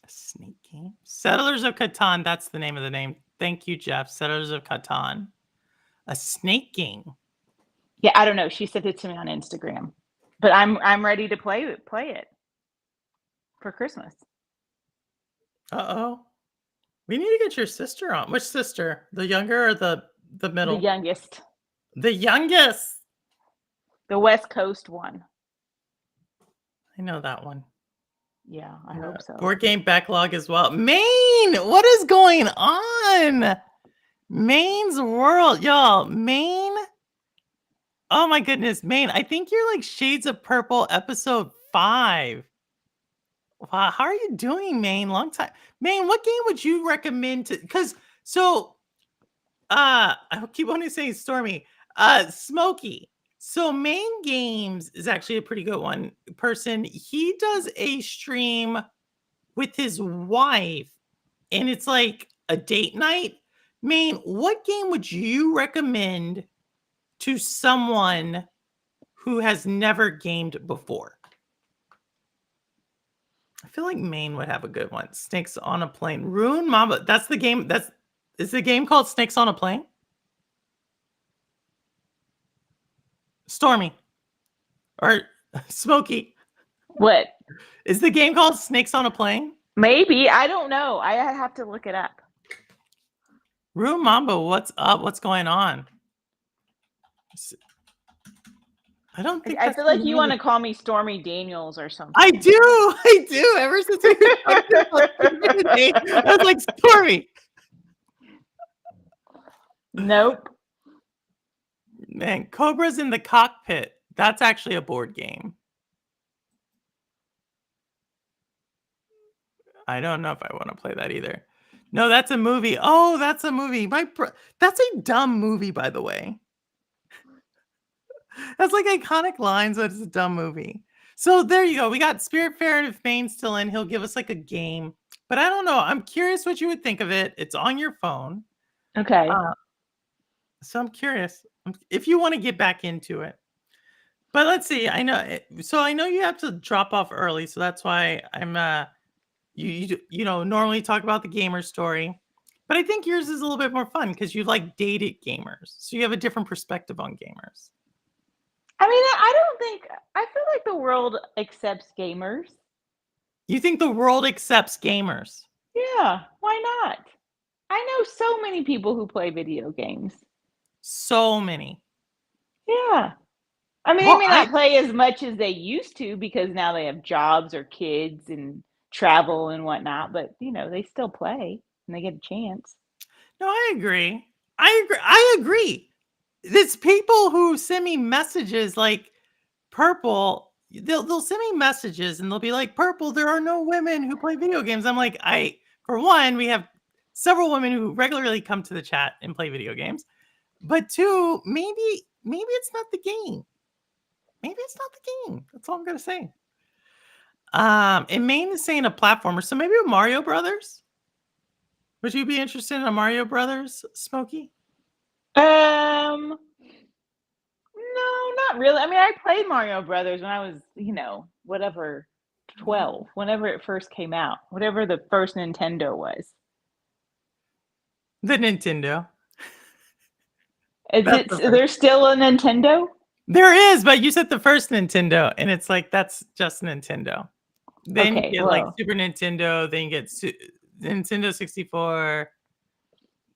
A snake game? Settlers of Catan, that's the name of the name. Thank you, Jeff. Settlers of Catan. A snake game. Yeah, I don't know. She sent it to me on Instagram. But I'm ready to play it for Christmas. Uh-oh. We need to get your sister on. Which sister? The younger or the middle? The youngest. The youngest. The West Coast one. I know that one. Yeah, I hope so. Board game backlog as well. Maine, what is going on? Maine's world, y'all. Maine. Oh my goodness, Maine. I think you're like Shades of Purple episode 5. Wow, how are you doing, Maine? Long time. Maine, what game would you recommend to I keep wanting to say Stormy. Smokey. So Main Games is actually a pretty good one. He does a stream with his wife, and it's like a date night. Maine, what game would you recommend to someone who has never gamed before? I feel like Maine would have a good one. Snakes on a Plane. Rune Mamba. That's the game. Is the game called Snakes on a Plane? Stormy. Or Smokey. What? Is the game called Snakes on a Plane? Maybe. I don't know. I have to look it up. Rune Mamba, what's up? What's going on? I don't think I feel like you want to call me Stormy Daniels or something. I do. Ever since we were talking about I was like, Stormy. Nope. Man, Cobra's in the Cockpit. That's actually a board game. I don't know if I want to play that either. No, that's a movie. Oh, that's a movie. That's a dumb movie, by the way. That's like iconic lines, but it's a dumb movie. So there you go. We got Spiritfarer, and if Main's still in, he'll give us like a game. But I don't know. I'm curious what you would think of it. It's on your phone. Okay. So I'm curious if you want to get back into it. But let's see. I know. So I know you have to drop off early, so that's why I'm. You know normally talk about the gamer story, but I think yours is a little bit more fun because you like dated gamers, so you have a different perspective on gamers. I mean, I don't think I feel like the world accepts gamers. You think the world accepts gamers? Yeah, why not? I know so many people who play video games. So many. Yeah. I mean, they Well, may I not play as much as they used to because now they have jobs or kids and travel and whatnot, but they still play and they get a chance. no, I agree. I agree. I agree. It's people who send me messages like Purple. They'll send me messages and they'll be like, "Purple, there are no women who play video games." I'm like, for one, we have several women who regularly come to the chat and play video games. But two, maybe it's not the game. Maybe it's not the game. That's all I'm gonna say. And Maine is saying a platformer, so maybe a Mario Brothers. Would you be interested in a Mario Brothers, Smokey? No, not really. I mean, I played Mario Brothers when I was, whatever, 12, whenever it first came out, whatever the first Nintendo was. The Nintendo. Is That's it the first. there's still a Nintendo? There is, but you said the first Nintendo, and it's like that's just Nintendo. Then you Okay, get like well, Super Nintendo, then you get Nintendo 64,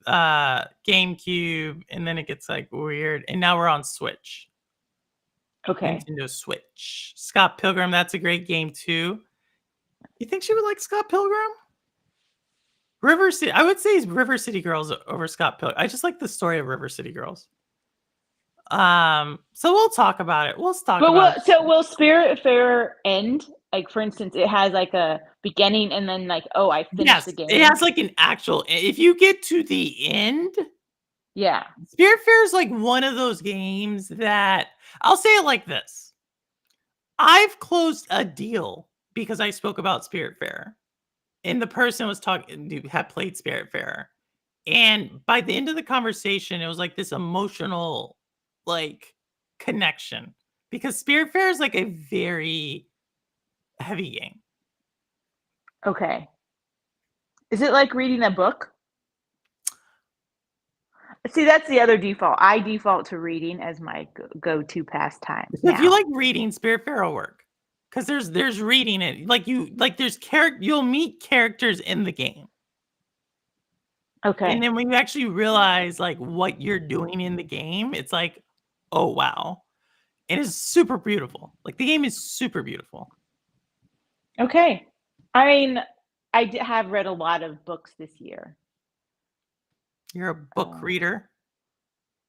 GameCube, and then it gets like weird. And now we're on Switch. okay. Nintendo Switch. Scott Pilgrim, that's a great game too. You think she would like Scott Pilgrim? River City, I would say River City Girls over Scott Pilgrim. I just like the story of River City Girls. So we'll talk about it. We'll talk about it. So will Spiritfarer end? Like, for instance, it has like a beginning and then like, oh, I finished Yes, the it game. has like an actual. If you get to the end, Yeah. Spiritfarer is like one of those games that I'll say it like this. I've closed a deal because I spoke about Spiritfarer, and the person was talking had played Spiritfarer, and by the end of the conversation, it was like this emotional, like connection because Spiritfarer is like a very heavy game. Okay. Is it like reading a book? See, that's the other default. I default to reading as my go-to pastime So if you now. like reading, Spiritfarer will work because there's reading it like there's you'll meet characters in the game. And Okay. then when you actually realize, like, what you're doing in the game, it's like, "Oh, wow." It is super beautiful. Like, the game is super beautiful. Okay. I mean, have read a lot of books this year. You're a book Uh, reader.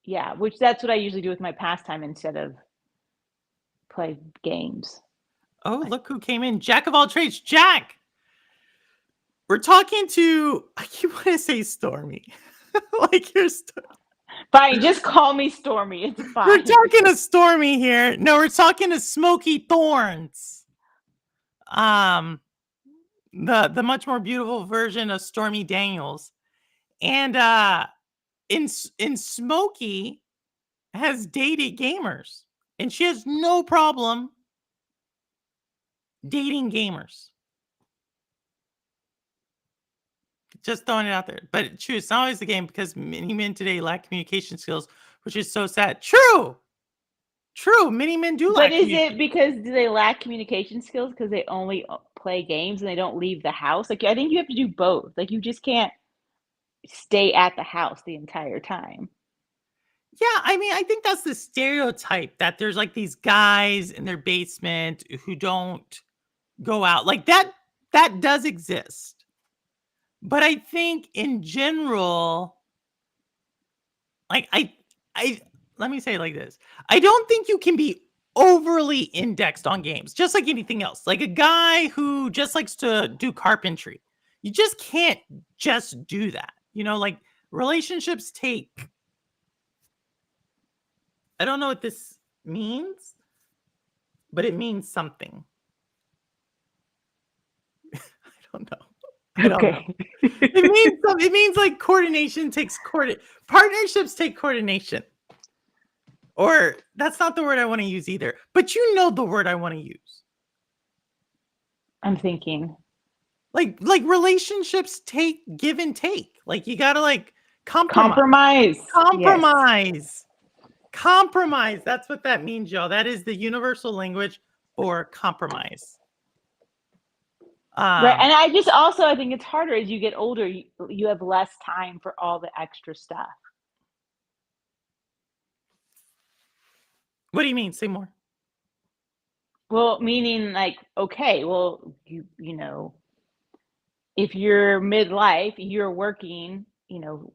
yeah, which that's what I usually do with my pastime instead of play games. Oh, look who came in. Jack of all trades. Jack! We're talking to I keep wanna say Stormy. Like, you're Fine, just call me Stormy. It's we're fine. talking to Stormy here. No, we're talking to Smoky Thorns. Um, the much more beautiful version of Stormy Daniels. And, in Smokey has dated gamers, and she has no problem dating gamers. Just throwing it out there. But true, it's not always the game because many men today lack communication skills, which is so sad. True. True. Many men do But lack is communication. it because do they lack communication skills because they only play games and they don't leave the house? Like, I think you have to do both. Like, you just can't stay at the house the entire time. Yeah, I mean, I think that's the stereotype that there's like these guys in their basement who don't go out. Like that does exist. But I think in general, like I let me say it like this. I don't think you can be overly indexed on games, just like anything else. Like a guy who just likes to do carpentry. You just can't just do that. Like relationships take I don't know what this means, but it means something. I don't know. I don't know. Okay. It means like coordination takes partnerships take coordination. Or that's not the word I want to use either. But you know the word I want to use. I'm thinking. Like relationships take give and take. Like you gotta like Compromise. Yes. Compromise. That's what that means, y'all. That is the universal language for compromise. Right. And I just also I think it's harder as you get older. You have less time for all the extra stuff. What do you mean? Say more. Well, meaning like, okay, well, you know, if you're midlife, you're working, you know,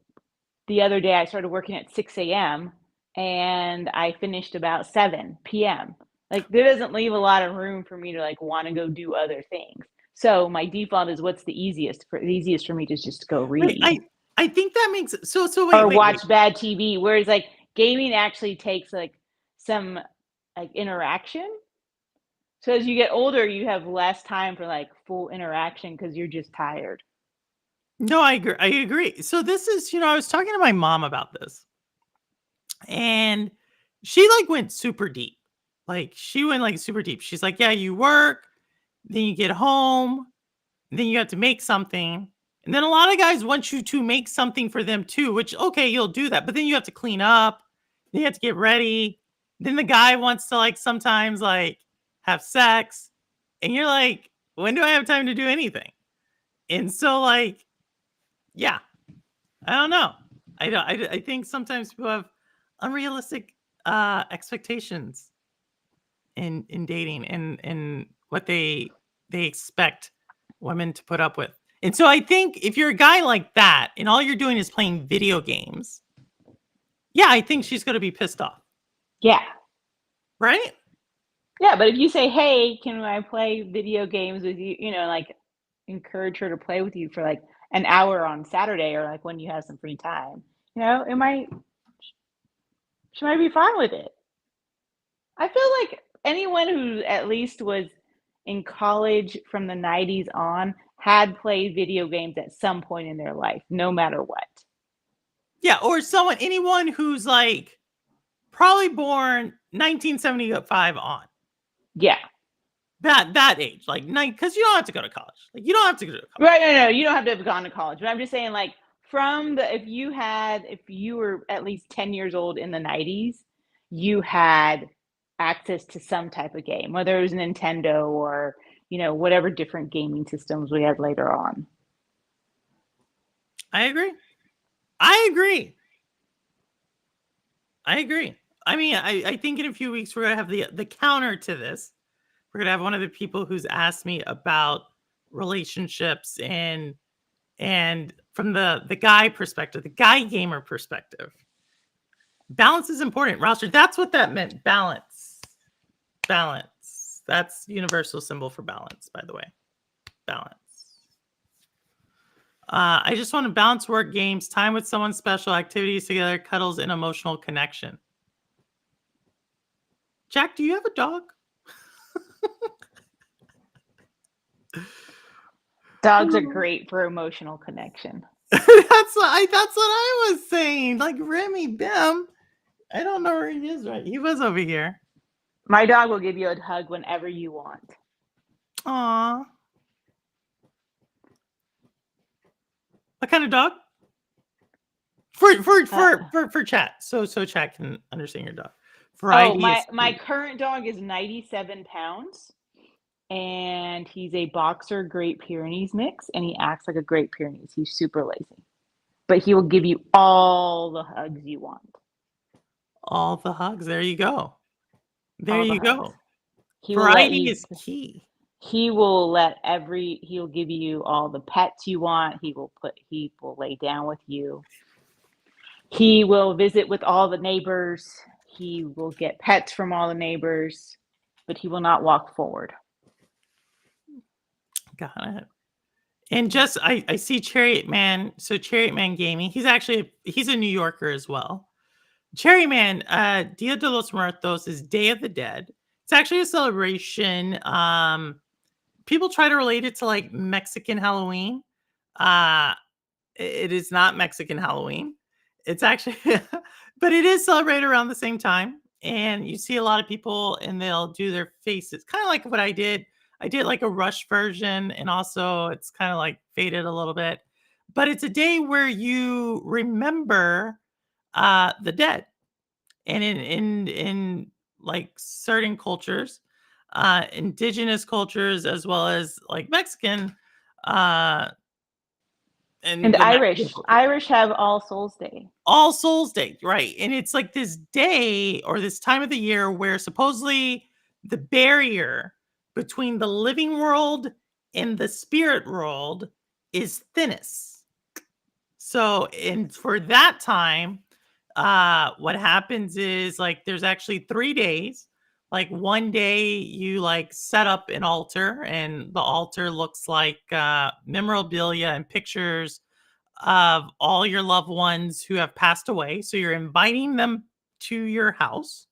the other day I started working at 6 a.m. and I finished about 7 p.m. Like there doesn't leave a lot of room for me to like want to go do other things. So my default is what's the easiest for me to just go Wait, read I think that makes so or wait. watch bad TV. Whereas like gaming actually takes like some like interaction. So as you get older, you have less time for like full interaction because you're just tired. No, I agree. So this is, I was talking to my mom about this. And she like went super deep. Like she went like super deep. She's like, yeah, you work, then you get home, then you have to make something. And then a lot of guys want you to make something for them too, which okay, you'll do that. But then you have to clean up, then you have to get ready. Then the guy wants to like sometimes like have sex. And you're like, when do I have time to do anything? And so like, yeah, I don't know. I think sometimes people have unrealistic expectations in dating and what they expect women to put up with. And so I think if you're a guy like that and all you're doing is playing video games, yeah, I think she's going to be pissed off. Yeah. Right? Yeah, but if you say, "Hey, can I play video games with you?" You know, like encourage her to play with you for like an hour on Saturday or like when you have some free time. You know, she might be fine with it. I feel like anyone who at least was in college from the 90s on had played video games at some point in their life, no matter what. Yeah, or anyone who's like probably born 1975 on. Yeah. That age, like because you don't have to go to college. Like you don't have to go to college. Right, no, you don't have to have gone to college. But I'm just saying, like, if you were at least 10 years old in the 90s, you had access to some type of game, whether it was Nintendo or, you know, whatever different gaming systems we had later on. I agree. I mean, I think in a few weeks we're gonna have the counter to this. We're gonna have one of the people who's asked me about relationships and from the guy perspective, the guy gamer perspective. Balance is important, Roster. That's what that meant. Balance. That's universal symbol for balance, by the way. Balance. I just want to balance work, games, time with someone special, activities together, cuddles, and emotional connection. Jack, do you have a dog? Dogs are great for emotional connection. That's what I was saying. Like Remy Bim. I don't know where he is right. He was over here. My dog will give you a hug whenever you want. Aw. What kind of dog? For chat. So chat can understand your dog. Variety my current dog is 97 pounds. And he's a boxer Great Pyrenees mix, and he acts like a Great Pyrenees. He's super lazy, but he will give you all the hugs you want. All the hugs. There you go. There you go. Variety is key. He'll give you all the pets you want. He will lay down with you. He will visit with all the neighbors. He will get pets from all the neighbors, but he will not walk forward. Got it. And just I see Chariot Man. So Chariot Man Gaming. He's a New Yorker as well. Cherryman, Dia de los Muertos is Day of the Dead. It's actually a celebration. People try to relate it to like Mexican Halloween. Uh, it is not Mexican Halloween. It's actually, but it is celebrated around the same time. And you see a lot of people and they'll do their faces, kind of like what I did. I did like a rush version, and also it's kind of like faded a little bit. But it's a day where you remember the dead. And in like certain cultures, indigenous cultures as well as like Mexican, uh, and And the Mexican Irish. culture. Irish have All Souls Day. All Souls Day, right? And it's like this day or this time of the year where supposedly the barrier between the living world and the spirit world is thinnest. So, and for that time, what happens is like there's actually 3 days. Like one day you like set up an altar, and the altar looks like memorabilia and pictures of all your loved ones who have passed away. So you're inviting them to your house.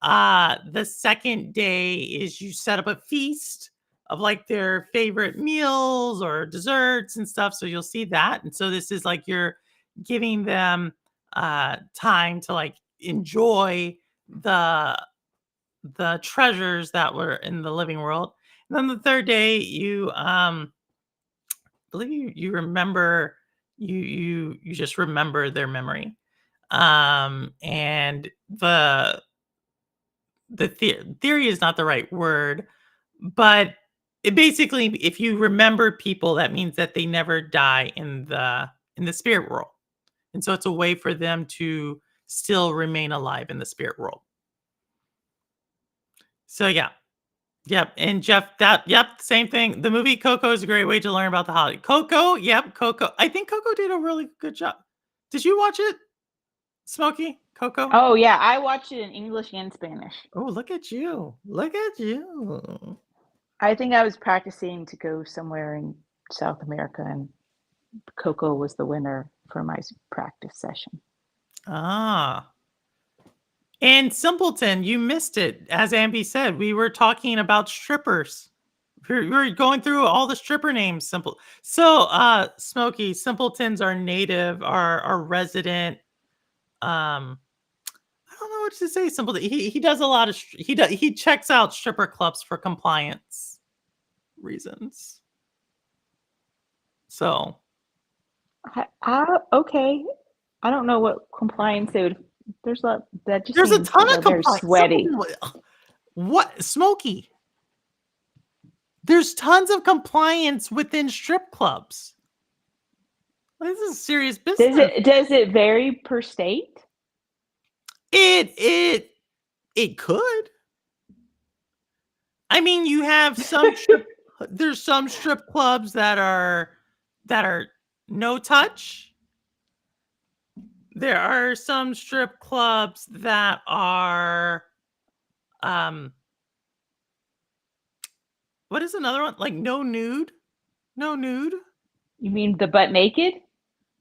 The second day is you set up a feast of like their favorite meals or desserts and stuff. So you'll see that. And so this is like you're giving them time to like enjoy the treasures that were in the living world. And then the third day you believe you remember you just remember their memory. And theory is not the right word, but it basically, if you remember people, that means that they never die in the spirit world, and so it's a way for them to still remain alive in the spirit world. So yeah. Yep, and Jeff, same thing. The movie Coco is a great way to learn about the holiday. Coco, yep, Coco. I think Coco did a really good job. Did you watch it, Smokey? Coco? Oh yeah, I watched it in English and Spanish. Oh, look at you! Look at you! I think I was practicing to go somewhere in South America, and Coco was the winner for my practice session. Ah, and Simpleton, you missed it. As Ambi said, we were talking about strippers. We're going through all the stripper names. Smokey, Simpletons are native, are resident. I don't know what to say. Simpleton. He does a lot of he checks out stripper clubs for compliance reasons. So Okay. I don't know what compliance they would. There's a lot that just there's a seems ton of very compliance. sweaty. What, Smokey? There's tons of compliance within strip clubs. This is serious business. Does it vary per state? It could. I mean, you have there's some strip clubs that are no touch. There are some strip clubs that are what is another one? Like no nude? No nude? You mean the butt naked?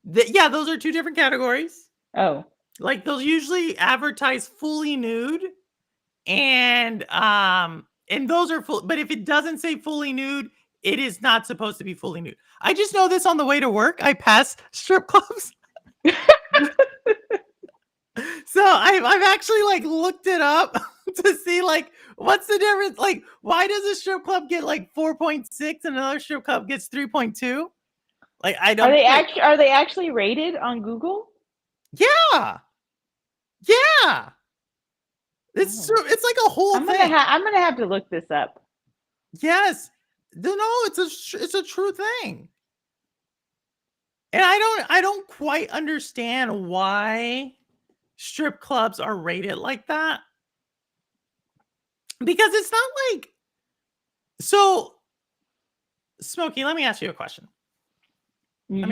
Yeah, those are two different categories. Oh. Like they'll usually advertise fully nude, and those are full, but if it doesn't say fully nude, it is not supposed to be fully nude. I just know this on the way to work. I pass strip clubs. So I've actually like looked it up to see like what's the difference. Like, why does a strip club get like 4.6 and another strip club gets 3.2? Like, I don't. Are they actually rated on Google? Yeah. Yeah. It's like a whole thing. I'm gonna have to look this up. Yes. No, it's a true thing. And I don't quite understand why strip clubs are rated like that. Because it's not like, so Smokey, let me ask you a question. You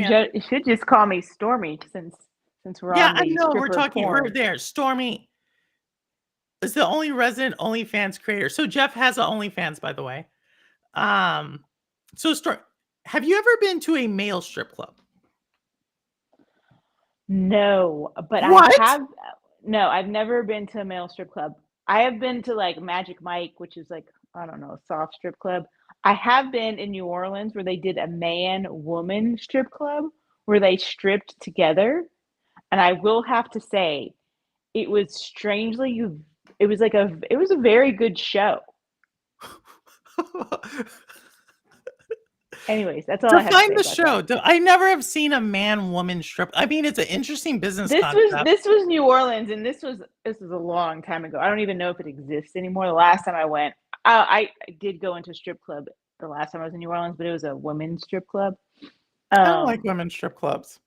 should just call me Stormy since we're on the I know we're talking. forum. We're there. Stormy is the only resident OnlyFans creator. So Jeff has an OnlyFans, by the way. So have you ever been to a male strip club? No, but What? I have. No, I've never been to a male strip club. I have been to like Magic Mike, which is like, I don't know, a soft strip club. I have been in New Orleans where they did a man woman strip club where they stripped together. And I will have to say, it was strangely, it was like it was a very good show. Anyways, that's all I have to Define say the about that. show. I never have seen a man-woman strip. I mean, it's an interesting business concept. This was New Orleans, and this was a long time ago. I don't even know if it exists anymore. The last time I went, I did go into a strip club the last time I was in New Orleans, but it was a women's strip club. I don't like women's strip clubs.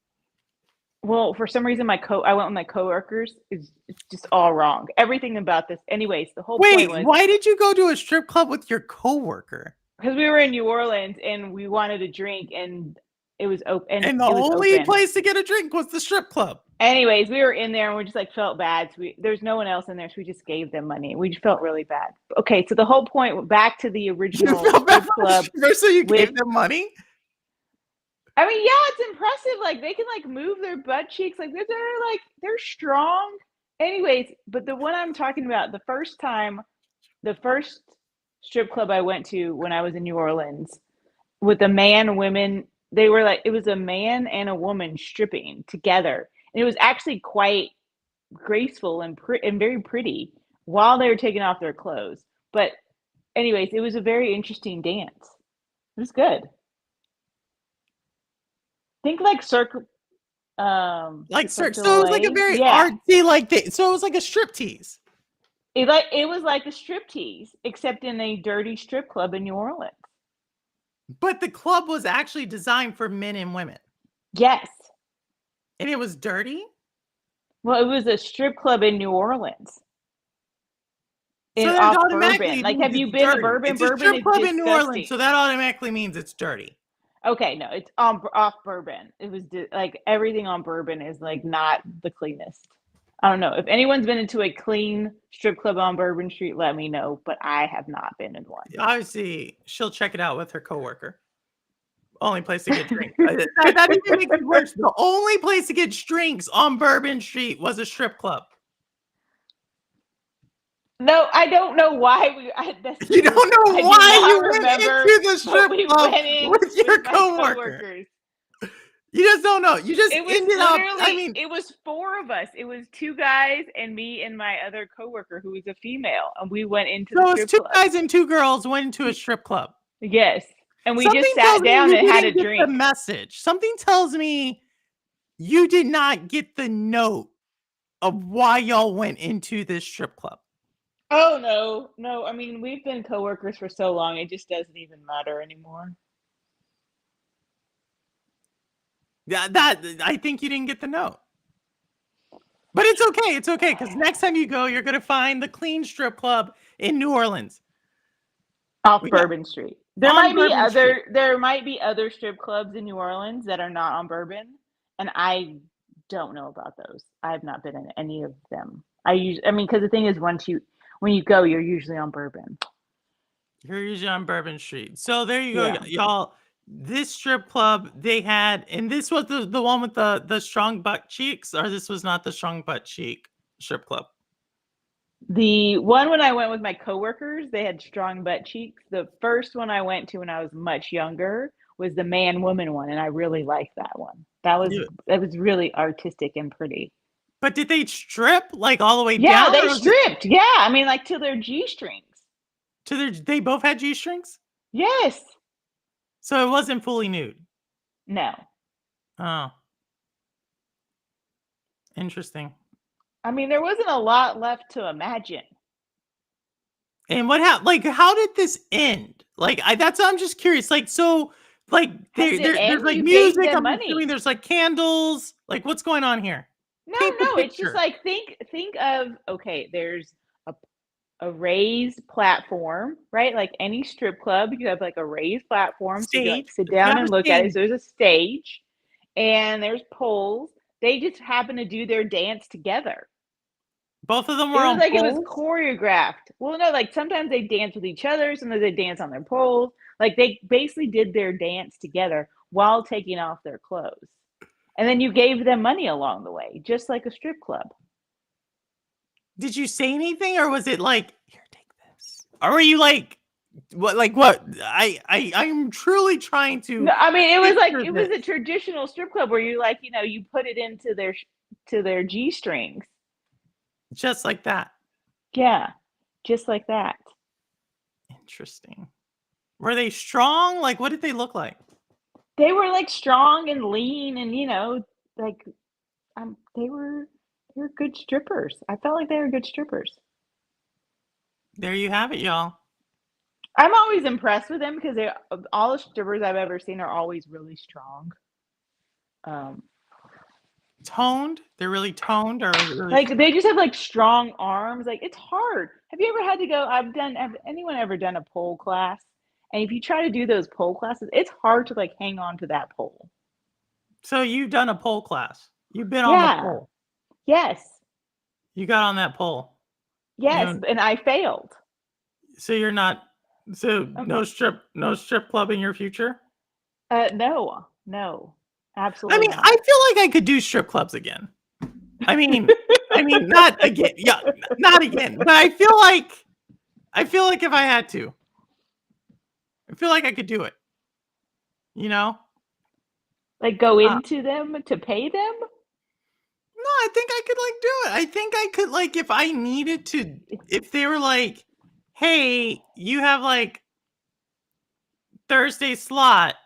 Well, for some reason, I went with my coworkers. It's just all wrong. Everything about this. Anyways, the whole point Wait, was why did you go to a strip club with your coworker? because we were in New Orleans and we wanted a drink, and it was open. And the only place to get a drink was the strip club. Anyways, we were in there and we just like felt bad. So there's no one else in there, so we just gave them money. We just felt really bad. Okay, so the whole point, back to the original strip club. So you gave them money? I mean, yeah, it's impressive. Like they can like move their butt cheeks, like they're strong. Anyways, but the one I'm talking about, the first strip club I went to when I was in New Orleans with a man and women, they were like, it was a man and a woman stripping together. And it was actually quite graceful and very pretty while they were taking off their clothes. But anyways, it was a very interesting dance. It was good. Think like circle so it was like a very artsy so it was like a striptease. It was like a striptease, except in a dirty strip club in New Orleans. But the club was actually designed for men and women. Yes. And it was dirty? Well, it was a strip club in New Orleans. So off Bourbon. Like, have you been to Bourbon? It's a strip club in New Orleans, so that automatically means it's dirty. Okay, no, it's off Bourbon. It was like everything on Bourbon is like not the cleanest. I don't know if anyone's been into a clean strip club on Bourbon Street. Let me know, but I have not been in one. Obviously, she'll check it out with her coworker. Only place to get drinks. that even makes it worse. The only place to get drinks on Bourbon Street was a strip club. No, I don't know why you don't know why you went into the strip club with your coworkers. You just don't know. You just ended up. I mean, it was 4 of us. It was 2 guys and me and my other coworker who was a female, and we went into the strip club. So it was 2 guys and 2 girls went into a strip club. Yes, and we just sat down and had a drink. The message. Something tells me you did not get the note of why y'all went into this strip club. Oh no! I mean, we've been coworkers for so long; it just doesn't even matter anymore. Yeah, I think you didn't get the note. But it's okay. It's okay, because next time you go, you're going to find the clean strip club in New Orleans. Off Bourbon Street. There might be other strip clubs in New Orleans that are not on Bourbon, and I don't know about those. I have not been in any of them. Because the thing is, when you go, you're usually on Bourbon. You're usually on Bourbon Street. So there you go, y'all. This strip club they had, and this was the one with the strong butt cheeks, or this was not the strong butt cheek strip club? The one when I went with my coworkers, they had strong butt cheeks. The first one I went to when I was much younger was the man-woman one, and I really liked that one. That was really artistic and pretty. But did they strip like all the way down? Yeah, they stripped. Yeah, I mean, like to their G-strings. They both had G-strings? Yes. So it wasn't fully nude? No. Oh. Interesting. I mean, there wasn't a lot left to imagine. And what happened? Like, how did this end? Like, I'm just curious. Like, so, like, there's like music. I'm assuming there's like candles. Like, what's going on here? No, it's just like think of there's a raised platform, right? Like any strip club, you have like a raised platform. So you like sit down and look at it. So there's a stage and there's poles. They just happen to do their dance together. Both of them were on poles? It was choreographed. Well, no, like sometimes they dance with each other, sometimes they dance on their poles. Like they basically did their dance together while taking off their clothes. And then you gave them money along the way, just like a strip club. Did you say anything, or was it like, "Here, take this"? Or were you like, what? I'm truly trying to No, I mean, picture it was this. a traditional strip club where you, like, you put it into their G-strings. Just like that. Yeah, just like that. Interesting. Were they strong? Like, what did they look like? They were, like, strong and lean and, like, they were good strippers. I felt like they were good strippers. There you have it, y'all. I'm always impressed with them because all the strippers I've ever seen are always really strong. Um, Toned? They're really toned, or was it really like, they just have, like, strong arms, like, it's hard. Have you ever had to go have anyone ever done a pole class? And if you try to do those pole classes, it's hard to, like, hang on to that pole. So you've done a pole class. You've been on the Yeah. pole. Yes. You got on that pole. You Yes, know, and I failed. so you're not so Um, no strip club in your future? no. No. I Absolutely mean, I not. feel like I could do strip clubs again. I mean not again. Yeah, not again. But I feel like if I had to, I feel like I could do it, you know? Like, go Uh, into them to pay them? no, I think I could like do it. I think I could like if I needed to if they were like, "Hey, you have like Thursday slot.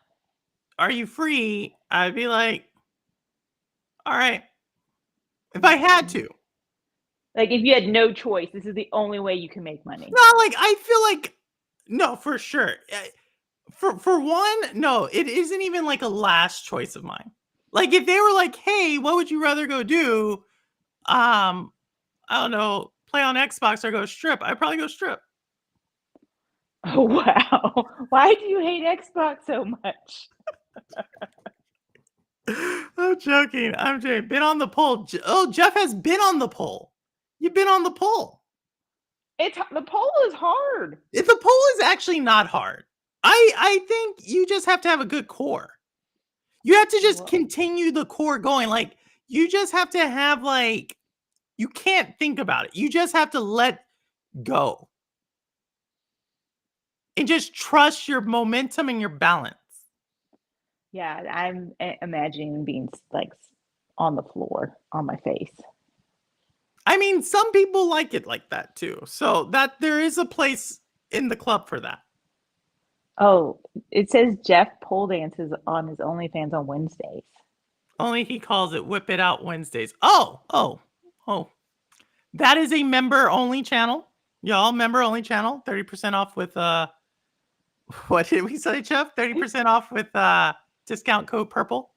Are you free?" I'd be like, "All right." If I had to. Like, if you had no choice, this is the only way you can make money. No, like I feel like no, for sure. For one, no, it isn't even like a last choice of mine. Like if they were like, "Hey, what would you rather go do?" Um, I don't know, play on Xbox or go strip. I'd probably go strip. Oh, wow. Why do you hate Xbox so much? I'm joking. I'm joking. Been on the pole. Oh, Jeff has been on the pole. You've been on the pole. The pole is hard. If the pole is actually not hard. I think you just have to have a good core. You have to just Well, continue the core going. Like you just have to have like you can't think about it. You just have to let go and just trust your momentum and your balance. yeah, I'm imagining being like on the floor on my face. I mean, some people like it like that too. So that there is a place in the club for that. Oh, it says Jeff pole dances on his OnlyFans on Wednesdays. Only he calls it Whip It Out Wednesdays. Oh. That is a member only channel. Y'all, member only channel. 30% off with what did we say, Jeff? 30% off with discount code purple.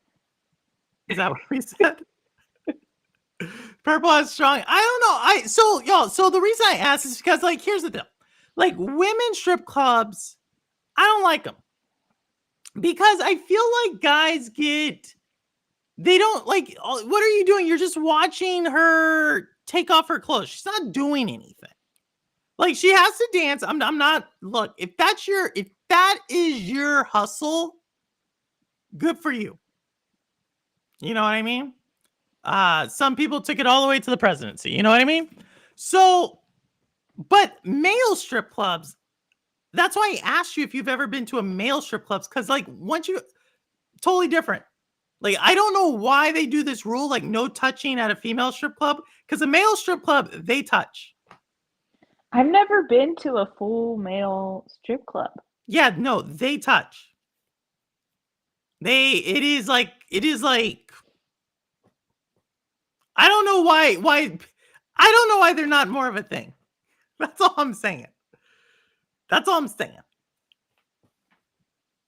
Is that what we said? Purple has strong. I don't know. So the reason I asked is because like here's the deal. Like women strip clubs, I don't like them. Because I feel like guys they don't like what are you doing? You're just watching her take off her clothes. She's not doing anything. Like she has to dance. I'm not look, if that is your hustle, good for you. You know what I mean? Some people took it all the way to the presidency. You know what I mean? So, but male strip clubs, that's why I asked you if you've ever been to a male strip clubs, because like once you totally different. Like I don't know why they do this rule, like no touching at a female strip club, because a male strip club, they touch. I've never been to a full male strip club. Yeah, no, they touch. It is like I don't know I don't know why they're not more of a thing. That's all I'm saying. That's all I'm saying.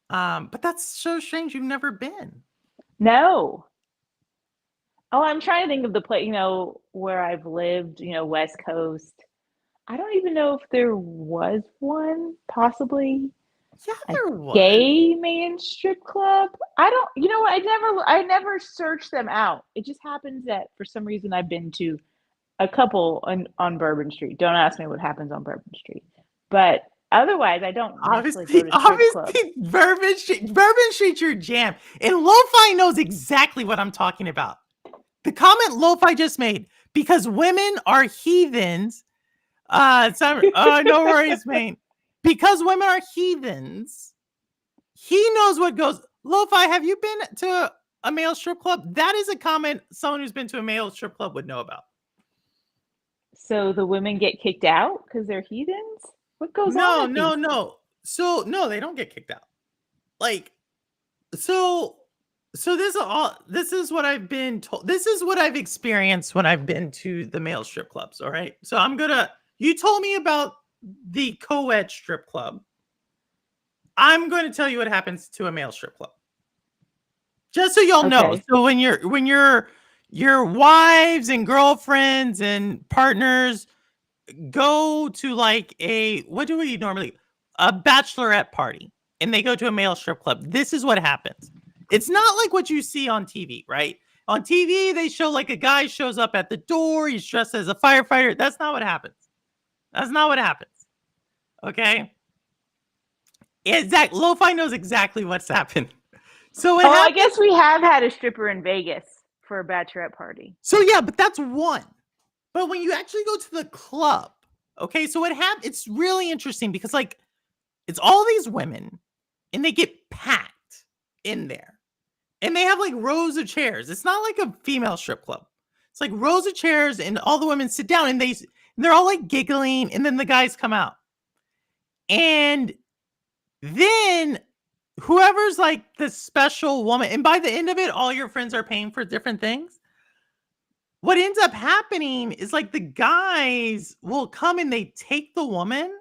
But that's so strange you've never been. No. Oh, I'm trying to think of the place, where I've lived, West Coast. I don't even know if there was one, possibly Yeah, a there was. gay man strip club. I don't, you know what? I never searched them out. It just happens that for some reason I've been to a couple on Bourbon Street. Don't ask me what happens on Bourbon Street. But otherwise, I don't necessarily go Obviously, to strip clubs. obviously, Bourbon Street's your jam. And Lo-Fi knows exactly what I'm talking about. The comment Lo-Fi just made, because women are heathens. No worries, mate. Because women are heathens, he knows what goes. Lo-Fi, have you been to a male strip club? That is a comment someone who's been to a male strip club would know about. So the women get kicked out because they're heathens? What goes on No, at no, these? no. So no, they don't get kicked out. Like, so this is what I've been told. This is what I've experienced when I've been to the male strip clubs. All right. So you told me about the co-ed strip club. I'm going to tell you what happens to a male strip club. Just so y'all know. Okay. So when your wives and girlfriends and partners go to like what do we normally, a bachelorette party, and they go to a male strip club, this is what happens. It's not like what you see on TV, right? On TV, they show like a guy shows up at the door, he's dressed as a firefighter. That's not what happens. That's not what happens. Okay? Lo-Fi knows exactly what's happened. So what Oh, I happens? guess we have had a stripper in Vegas for a bachelorette party. So yeah, but that's one. But when you actually go to the club, okay, so what happens? It's really interesting because like it's all these women and they get packed in there. And they have like rows of chairs. It's not like a female strip club. It's like rows of chairs and all the women sit down and they're all like giggling and then the guys come out. And then whoever's like the special woman, and by the end of it, all your friends are paying for different things. What ends up happening is like the guys will come and they take the woman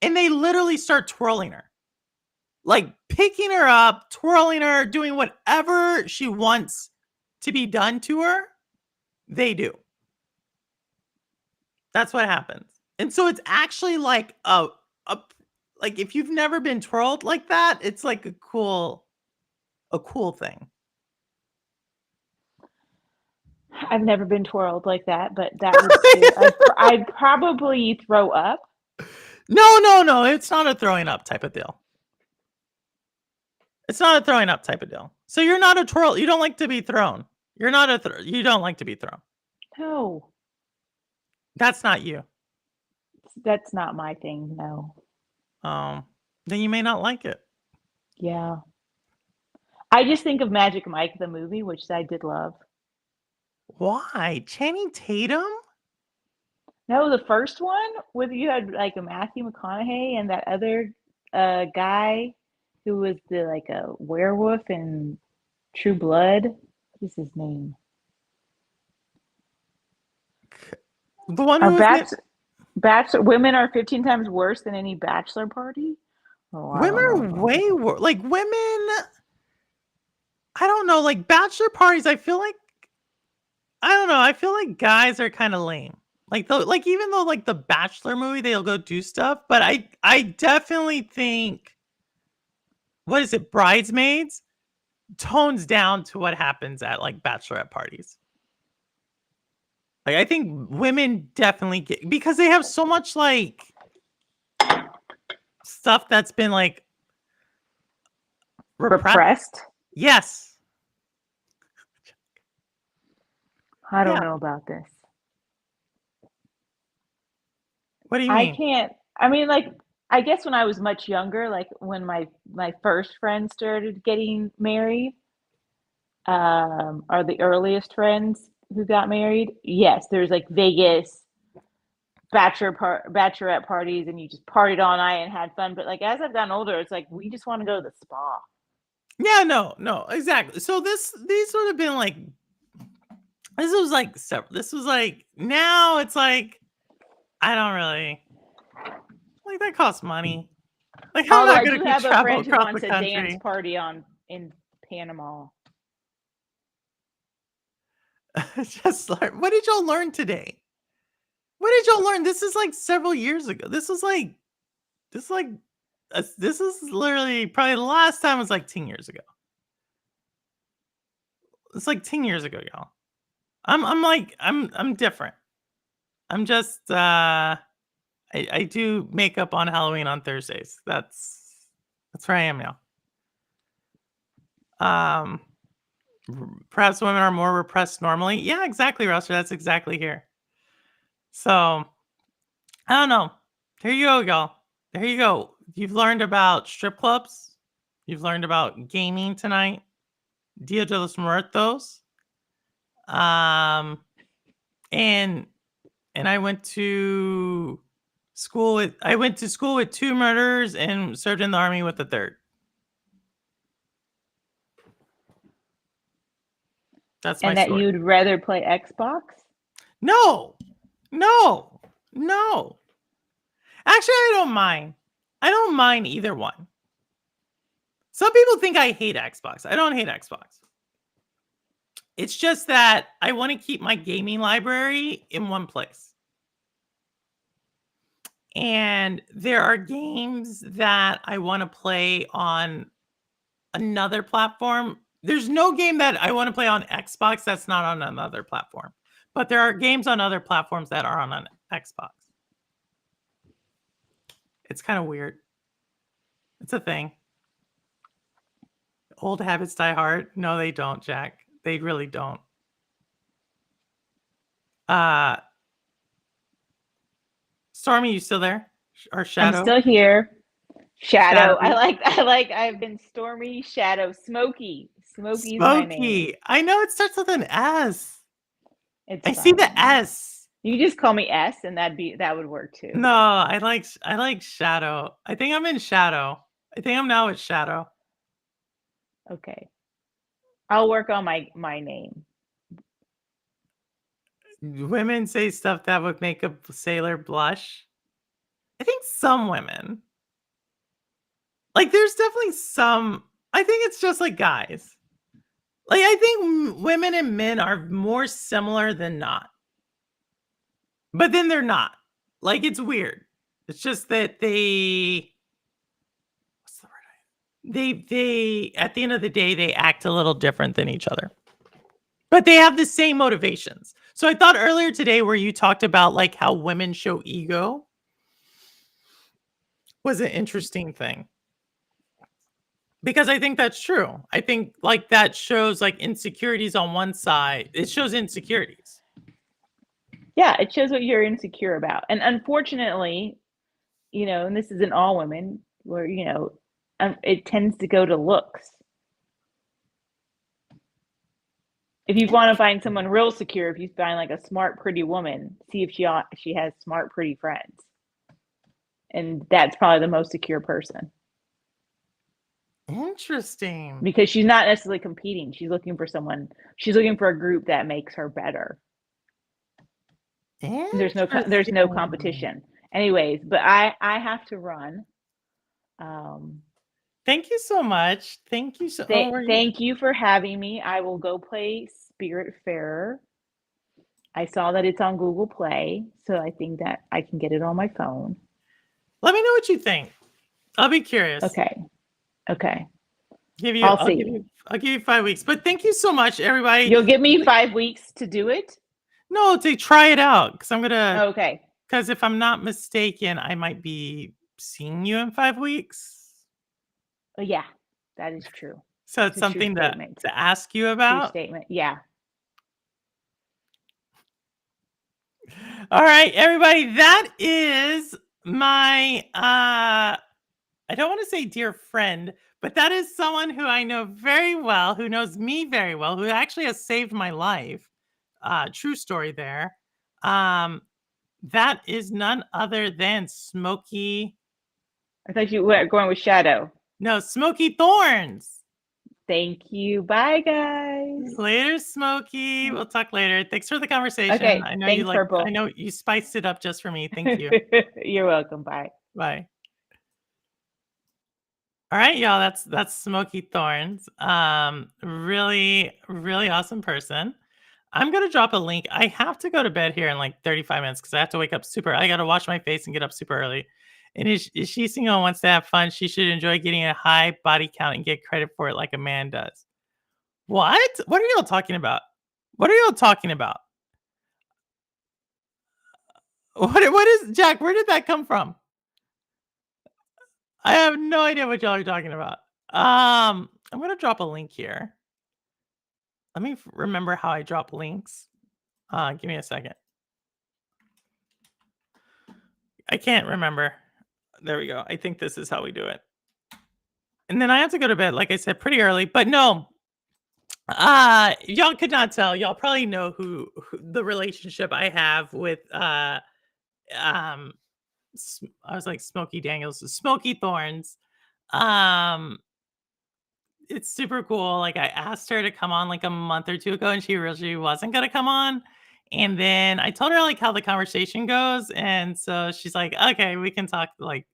and they literally start twirling her. Like picking her up, twirling her, doing whatever she wants to be done to her, they do. That's what happens. And so it's actually like like if you've never been twirled like that, it's like a cool thing. I've never been twirled like that, but that would scare. I'd probably throw up. No. It's not a throwing up type of deal. It's not a throwing up type of deal. So you're not a twirl. You don't like to be thrown. You're not you don't like to be thrown. No, That's not you. that's not my thing. No. Then you may not like it. Yeah. I just think of Magic Mike, the movie, which I did love. Why? Channing Tatum? No, the first one with you had like a Matthew McConaughey and that other guy who was the like a werewolf in True Blood. What is his name? The one Our who was bachelor women are 15 times worse than any bachelor party. Oh, I women don't know are about way that. worse. Like women, I don't know. Like bachelor parties, I feel like I don't know. I feel like guys are kind of lame. Like even though like the Bachelor movie, they'll go do stuff, but I definitely think what is it, Bridesmaids tones down to what happens at like bachelorette parties. Like I think women definitely get because they have so much like stuff that's been like repressed. Repressed? Yes. I don't Yeah. know about this. What do you I mean? can't. I mean, like, I guess when I was much younger, like when my first friends started getting married, are the earliest friends who got married. Yes, there's like Vegas bachelorette parties, and you just partied all night and had fun. But like as I've gotten older, it's like we just want to go to the spa. Yeah, no, exactly. So these would have been like this was like several. This was like now it's like I don't really like that costs money. Like I'm Although not I gonna do go have a travel friend who across the wants a dance country. party in Panama. Just like what did y'all learn today? What did y'all learn? This is like several years ago. This is like this is literally probably the last time was like 10 years ago. It's like 10 years ago, y'all. I'm different. I'm just I do makeup on Halloween on Thursdays. That's where I am now. Perhaps women are more repressed normally. Yeah, exactly, Ruster. That's exactly here. So I don't know. Here you go, y'all. There you go. You've learned about strip clubs. You've learned about gaming tonight. Dia de los Muertos. Um, and I went to school with 2 murderers and served in the army with a third. That's my And that story. you'd rather play Xbox? No. No. No. Actually, I don't mind. I don't mind either one. Some people think I hate Xbox. I don't hate Xbox. It's just that I want to keep my gaming library in one place. And there are games that I want to play on another platform. There's no game that I want to play on Xbox that's not on another platform. But there are games on other platforms that are on an Xbox. It's kind of weird. It's a thing. Old habits die hard. No, they don't, Jack. They really don't. Stormy, you still there? Or Shadow? I'm still here. Shadow. Shadow. I've been Stormy, Shadow, Smokey. Smokey's my name. Smokey. I know it starts with an S. It's I see the fine. S. You just call me S, and that would work too. No, I like Shadow. I think I'm in Shadow. I think I'm now with Shadow. Okay. I'll work on my name. Women say stuff that would make a sailor blush. I think some women. Like, there's definitely some. I think it's just like guys. Like, I think women and men are more similar than not. But then they're not. Like, it's weird. It's just that what's the word? They at the end of the day, they act a little different than each other. But they have the same motivations. So I thought earlier today where you talked about like how women show ego was an interesting thing. Because I think that's true. I think like that shows like insecurities on one side. It shows insecurities. Yeah, it shows what you're insecure about. And unfortunately, and this isn't all women, where, it tends to go to looks. If you want to find someone real secure, if you find like a smart, pretty woman, see if she has smart, pretty friends. And that's probably the most secure person. Interesting. Because she's not necessarily competing. She's looking for a group that makes her better. There's no competition. Anyways, but I have to run. Thank you so much. Thank you so Thank you for having me. I will go play Spiritfarer. I saw that it's on Google Play, so I think that I can get it on my phone. Let me know what you think. I'll be curious. Okay. I'll give you 5 weeks. But thank you so much, everybody. You'll give me 5 weeks to do it? No, to try it out. Because I'm gonna Okay. Because if I'm not mistaken, I might be seeing you in 5 weeks. Yeah, that is true. So it's something to ask you about. True statement. Yeah. All right, everybody. That is my I don't want to say dear friend, but that is someone who I know very well, who knows me very well, who actually has saved my life. True story there. That is none other than Smokey. I thought you were going with Shadow. No, Smokey Thorns. Thank you. Bye, guys. Later, Smokey. We'll talk later. Thanks for the conversation. Okay. I know thanks, Purple. I know you spiced it up just for me. Thank you. You're welcome. Bye. Bye. All right, y'all. That's Smokey Thorns. Really, really awesome person. I'm gonna drop a link. I have to go to bed here in like 35 minutes because I have to wake up super. I gotta wash my face and get up super early. And if she single wants to have fun, she should enjoy getting a high body count and get credit for it like a man does. What? What are y'all talking about? What are y'all talking about? What is Jack? Where did that come from? I have no idea what y'all are talking about. I'm gonna drop a link here. Let me remember how I drop links. Give me a second. I can't remember. There we go. I think this is how we do it. And then I have to go to bed, like I said, pretty early. But no, y'all could not tell. Y'all probably know who the relationship I have with um I was like Smokey Daniels, Smokey Thorns. Um it's super cool. Like I asked her to come on like a month or two ago and she really wasn't gonna come on. And then I told her like how the conversation goes. And so she's like, okay, we can talk, like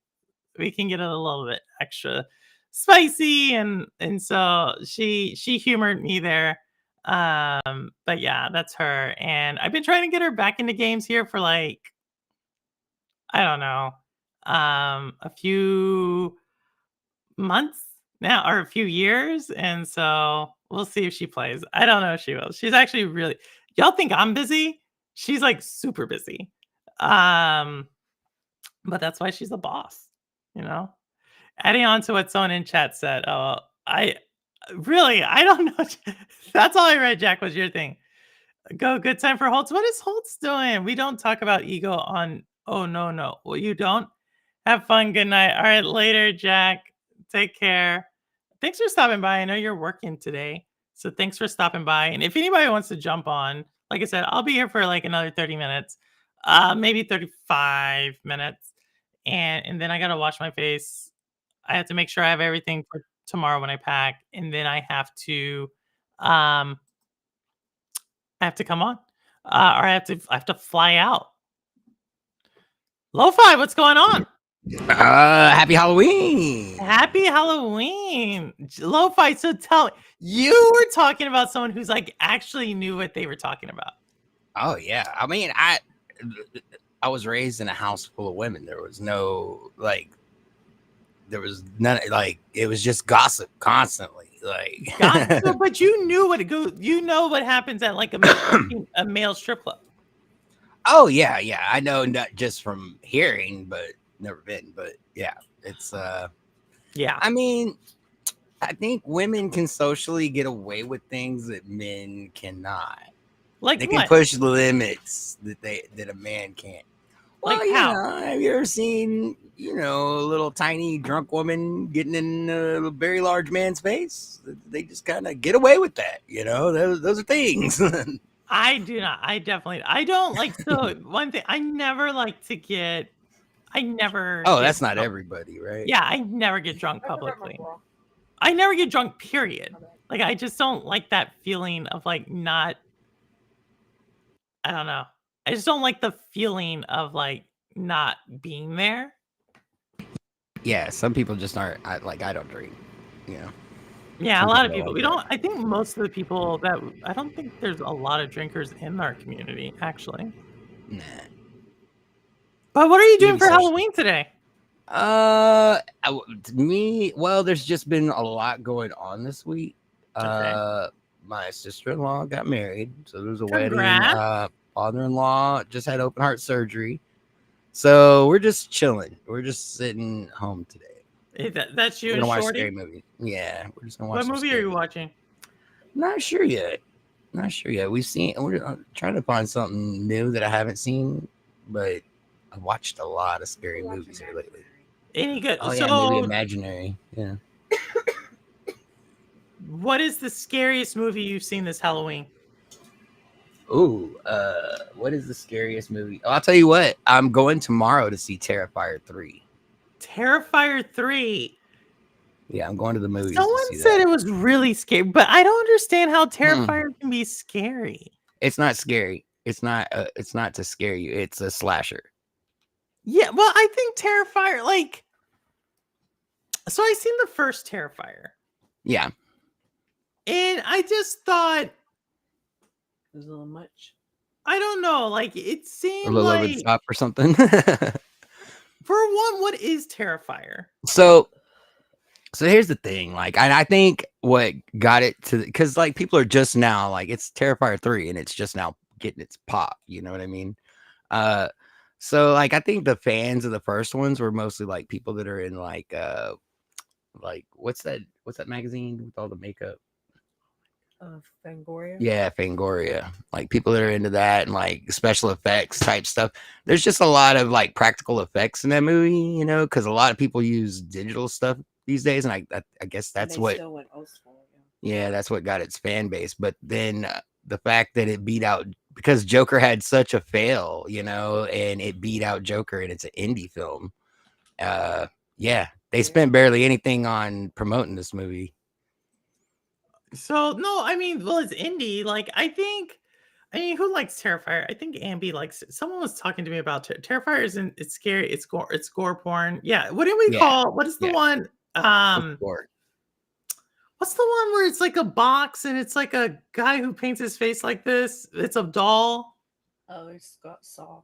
we can get it a little bit extra spicy. And so she humored me there. But yeah, that's her. And I've been trying to get her back into games here for like, I don't know, a few months now or a few years, and so we'll see if she plays. I don't know if she will. She's actually really, y'all think I'm busy? She's like super busy. Um, but that's why she's a boss, you know? Adding on to what someone in chat said. Oh, I really I don't know. That's all I read, Jack, was your thing. Go, good time for Holtz. What is Holtz doing? We don't talk about ego on. Oh, no, no. Well, you don't? Have fun. Good night. All right, later, Jack. Take care. Thanks for stopping by. I know you're working today. So thanks for stopping by. And if anybody wants to jump on, like I said, I'll be here for like another 30 minutes, maybe 35 minutes. And then I gotta wash my face. I have to make sure I have everything for tomorrow when I pack. And then um I have to come on. Or I have to fly out. Lo-Fi, what's going on? Happy Halloween. Happy Halloween. Lo-Fi, so tell me, you were talking about someone who's like actually knew what they were talking about. Oh yeah. I mean, I was raised in a house full of women. There was no there was none, like it was just gossip constantly. Like But you knew what what happens at like a male strip club. Oh yeah, I know, not just from hearing, but never been. But yeah, it's yeah. I mean, I think women can socially get away with things that men cannot. Like they what? can push the limits that a man can't. Well, like how? Have you ever seen, a little tiny drunk woman getting in a very large man's face? They just kind of get away with that, Those are things. I do not. I don't like, so one thing, I never like to get, Oh, that's not everybody, right? Yeah, I never get drunk publicly. I never get drunk, period. Like, I just don't like that feeling of like not, I don't know. I just don't like the feeling of like not being there. Yeah, some people just aren't. I don't drink, Yeah, Some a lot of people people. like We that. don't. I think most of the people that I don't think there's a lot of drinkers in our community, actually. Nah. But what are you doing Maybe for social. Halloween today? Me, well, there's just been a lot going on this week. Okay. My sister-in-law got married, so there was a Congrats. wedding. Father-in-law just had open heart surgery, so we're just chilling. We're just sitting home today. That's you We're and gonna watch a Shorty? scary movie. Yeah, we're just gonna watch. What movie are you watching? Not sure yet. We're trying to find something new that I haven't seen, but I've watched a lot of scary movies here lately. Any good? Oh yeah, So, maybe Imaginary. Yeah. what is the scariest movie you've seen this Halloween? Ooh, what is the scariest movie? Oh, I'll tell you what. I'm going tomorrow to see Terrifier 3. Terrifier 3. Yeah, I'm going to the movies. Someone to see said that. it was really scary, but I don't understand how Terrifier can be scary. It's not scary. It's not. It's not to scare you. It's a slasher. Yeah, well, I think Terrifier, like, so I seen the first Terrifier. Yeah. And I just thought It was a little much. I don't know, like it seemed A little like over the top or something. For one, what is Terrifier? So here's the thing, like, I think what got it to, because like people are just now like it's Terrifier 3 and it's just now getting its pop, you know what I mean? So like I think the fans of the first ones were mostly like people that are in like what's that magazine with all the makeup? Fangoria. Yeah, Fangoria. Like people that are into that and like special effects type stuff. There's just a lot of like practical effects in that movie, because a lot of people use digital stuff these days, and I guess And that's they what. still went old school. Yeah, that's what got its fan base. But then the fact that it beat out because Joker had such a fail, and it beat out Joker, and it's an indie film. Yeah, they spent barely anything on promoting this movie. So no, I mean, well, it's indie. Like, I mean, who likes Terrifier? I think Ambi likes it. Someone was talking to me about Terrifier. Isn't it's scary? It's gore porn. Yeah. What do we Yeah, call? What is the yeah. one? What's the one where it's like a box and it's like a guy who paints his face like this? It's a doll. Oh, it's got Saw.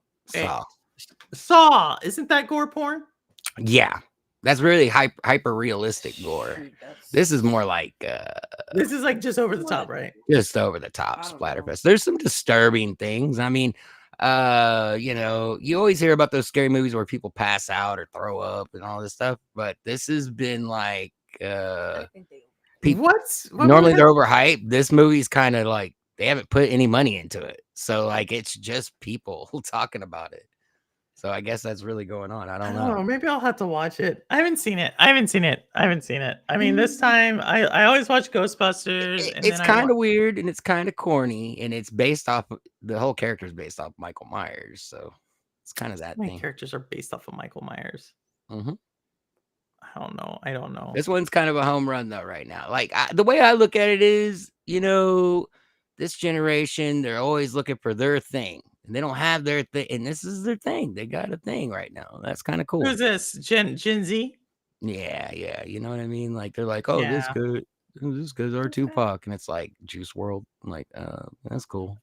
Saw. Isn't that gore porn? Yeah, that's really hyper realistic gore. This is more like this is like just over the top, right? Just over the top splatterfest. There's some disturbing things. I mean, you always hear about those scary movies where people pass out or throw up and all this stuff, but this has been like people normally they're overhyped. This movie's kind of like they haven't put any money into it, so like it's just people talking about it. So I guess that's really going on. I don't know. Maybe I'll have to watch it. I haven't seen it. I mean, this time I always watch Ghostbusters. It's kind of weird and it's kind of corny, and it's based off the whole character is based off Michael Myers. So it's kind of that thing. Characters are based off of Michael Myers. Mm-hmm. I don't know. This one's kind of a home run though right now. Like the way I look at it is, this generation, they're always looking for their thing. And they don't have their thing, and this is their thing. They got a thing right now. That's kind of cool. Who's this? Gen Z? Yeah. You know what I mean? Like they're like, oh, this goes our Tupac, and it's like Juice World. I'm like, that's cool.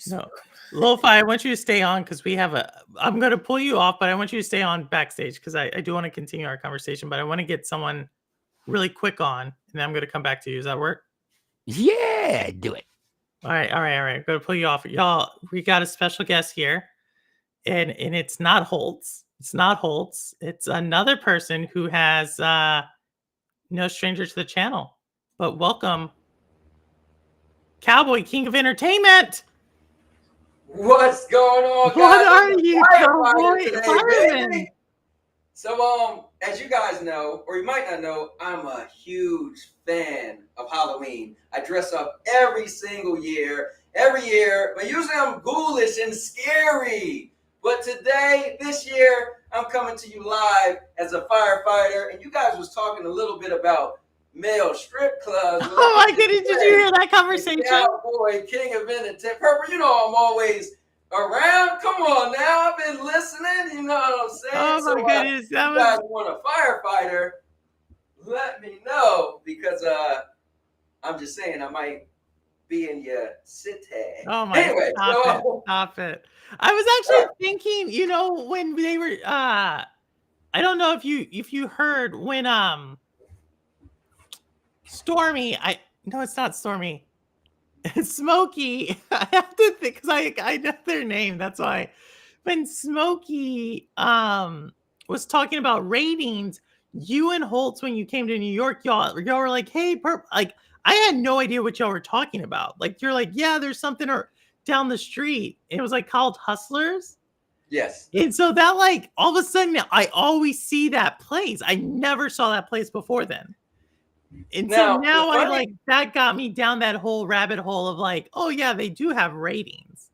No, Lo-Fi, I want you to stay on because I'm going to pull you off, but I want you to stay on backstage because I do want to continue our conversation, but I want to get someone really quick on, and then I'm going to come back to you. Does that work? Yeah, do it. All right. I'm going to pull you off. Y'all, we got a special guest here, and it's not Holtz. It's another person who has no stranger to the channel, but welcome, Cowboy King of Entertainment. What's going on, guys? What are you, Cowboy? Fireman? So, as you guys know, or you might not know, I'm a huge fan of Halloween. I dress up every single year. But usually I'm ghoulish and scary. But this year, I'm coming to you live as a firefighter. And you guys was talking a little bit about male strip clubs. Oh my goodness, did you hear that conversation? Cowboy King of Entertainment. Purple, I'm always around. Come on now, I've been listening. You know what I'm saying? Oh my goodness, you guys want a firefighter? Let me know because I'm just saying I might be in your city. Oh my! Anyway, stop it! I was actually thinking, when they were, I don't know if you heard when Stormy. No, it's not Stormy. It's Smokey. I have to think because I know their name. That's why. When Smokey was talking about ratings, you and Holtz, when you came to New York, y'all were like, "Hey, I had no idea what y'all were talking about." Like, you're like, "Yeah, there's something down the street." It was like called Hustlers. Yes. And so that like all of a sudden, I always see that place. I never saw that place before then. And so now I like that got me down that whole rabbit hole of like, oh yeah, they do have ratings.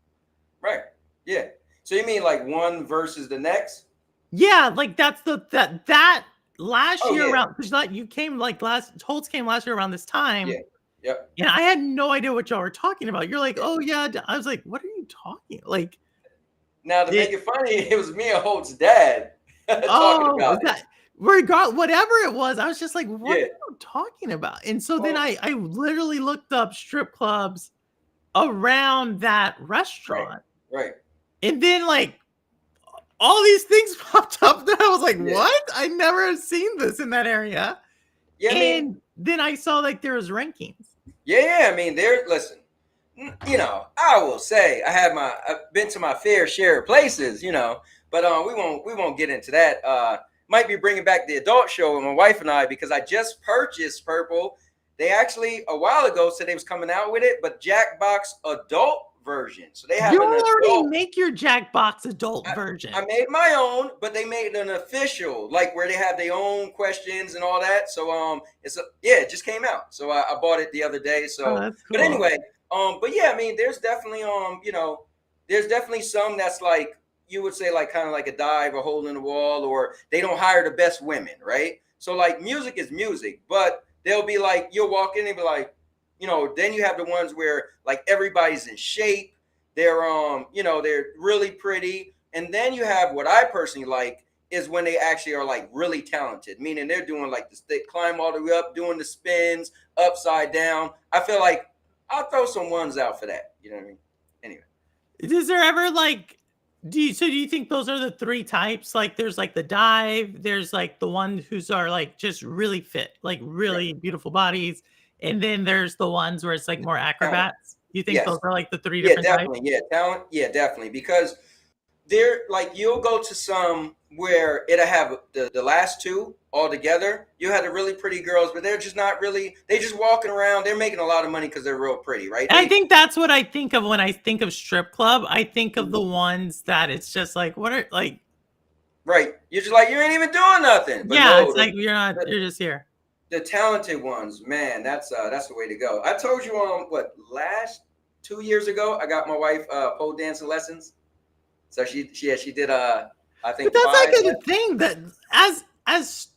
Right. Yeah. So you mean like one versus the next? Yeah, like that's that last year around because you came Holtz came last year around this time. Yeah. Yep. Yeah, I had no idea what y'all were talking about. You're like, oh yeah. I was like, what are you talking? Like now to make it funny, it was me and Holtz's dad talking about it. Whatever it was, I was just like, what are you talking about? And so then I literally looked up strip clubs around that restaurant. Right. And then like all these things popped up that I was like, what? I never have seen this in that area. Yeah. And then I saw like there was rankings. Yeah. I mean, listen, I will say I've been to my fair share of places, but we won't get into that. Might be bringing back the adult show with my wife and I because I just purchased Purple they actually a while ago said they was coming out with it, but Jackbox adult version. So they have You an already adult. make your Jackbox adult version. I made my own, but they made an official, like where they have their own questions and all that. So it just came out. So I bought it the other day. So that's cool. but anyway, but yeah, I mean, there's definitely there's definitely some that's like you would say like kind of like a dive, a hole in the wall, or they don't hire the best women, right? So like music is music, but they'll be like you'll walk in and be like, then you have the ones where like everybody's in shape. They're they're really pretty. And then you have what I personally like is when they actually are like really talented, meaning they're doing like they climb all the way up, doing the spins upside down. I feel like I'll throw some ones out for that. You know what I mean? Anyway. Is there ever like do you think those are the three types? Like there's like the dive, there's like the ones who's are like just really fit, like really beautiful bodies, and then there's the ones where it's like more acrobats. You think those are like the three different definitely. types? Yeah, talent. Yeah, definitely. Because they're like you'll go to some where it'll have the last two all together. You have the really pretty girls, but they're just not really. They just walking around. They're making a lot of money because they're real pretty, right? And I think that's what I think of when I think of strip club. I think of the ones that it's just like what are like. Right, you're just like you ain't even doing nothing. But yeah, no, it's like you're not. You're just here. The talented ones, man, that's the way to go. I told you last 2 years ago, I got my wife pole dancing lessons. So she did I think. But that's like a thing that as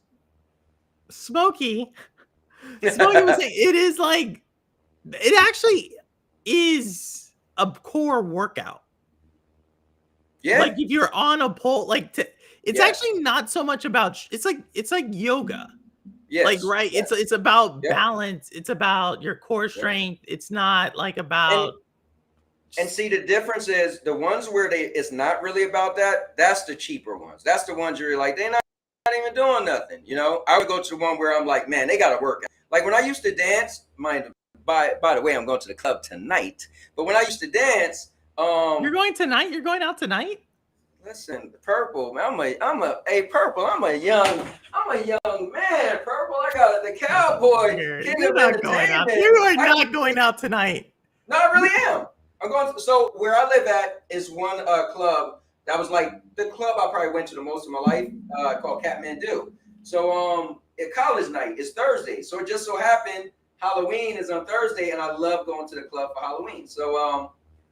Smokey was saying, it is like it actually is a core workout. Yeah. Like if you're on a pole, like it's actually not so much about it's like yoga. Yes. Like right, it's about balance. It's about your core strength. It's not like about. And see, the difference is the ones where it's not really about that. That's the cheaper ones. That's the ones you're like they're not even doing nothing. I would go to one where I'm like, man, they got to work. Like when I used to dance, by the way, I'm going to the club tonight. But when I used to dance, you're going tonight. You're going out tonight. Listen, Purple, I'm a young man. Purple, I got the cowboy. You're not going out. You are not going out tonight. No, I really am. I'm going. So where I live at is one club that was like the club I probably went to the most of my life, called Kathmandu. So at college night is Thursday. So it just so happened Halloween is on Thursday, and I love going to the club for Halloween. So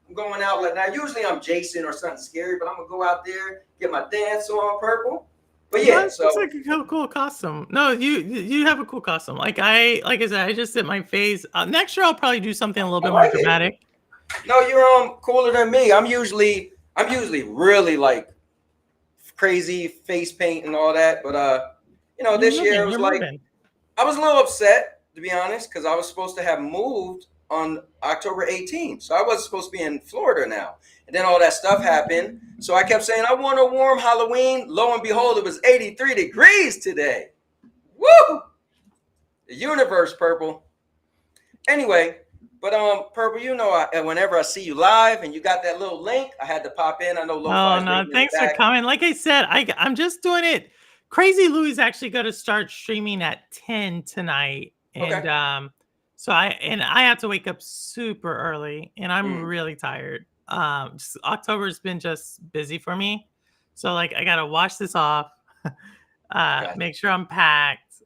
I'm going out like now. Usually I'm Jason or something scary, but I'm gonna go out there, get my dance on, Purple. But yeah, it's like a cool costume. No, you have a cool costume. Like I said, I just did my face. Next year I'll probably do something a little bit more dramatic. No, you're cooler than me. I'm usually really like crazy face paint and all that. But this year it was like I was a little upset to be honest because I was supposed to have moved on October 18th. So I wasn't supposed to be in Florida now. And then all that stuff happened. So I kept saying, I want a warm Halloween. Lo and behold, it was 83 degrees today. Woo! The universe, Purple. Anyway, but Purple, whenever I see you live and you got that little link, I had to pop in. I know. Oh no, thanks for coming. Like I said, I'm just doing it. Crazy Louie's actually going to start streaming at 10 tonight. And okay. So I have to wake up super early and I'm really tired. October's been just busy for me. So like I gotta wash this off, make sure I'm packed,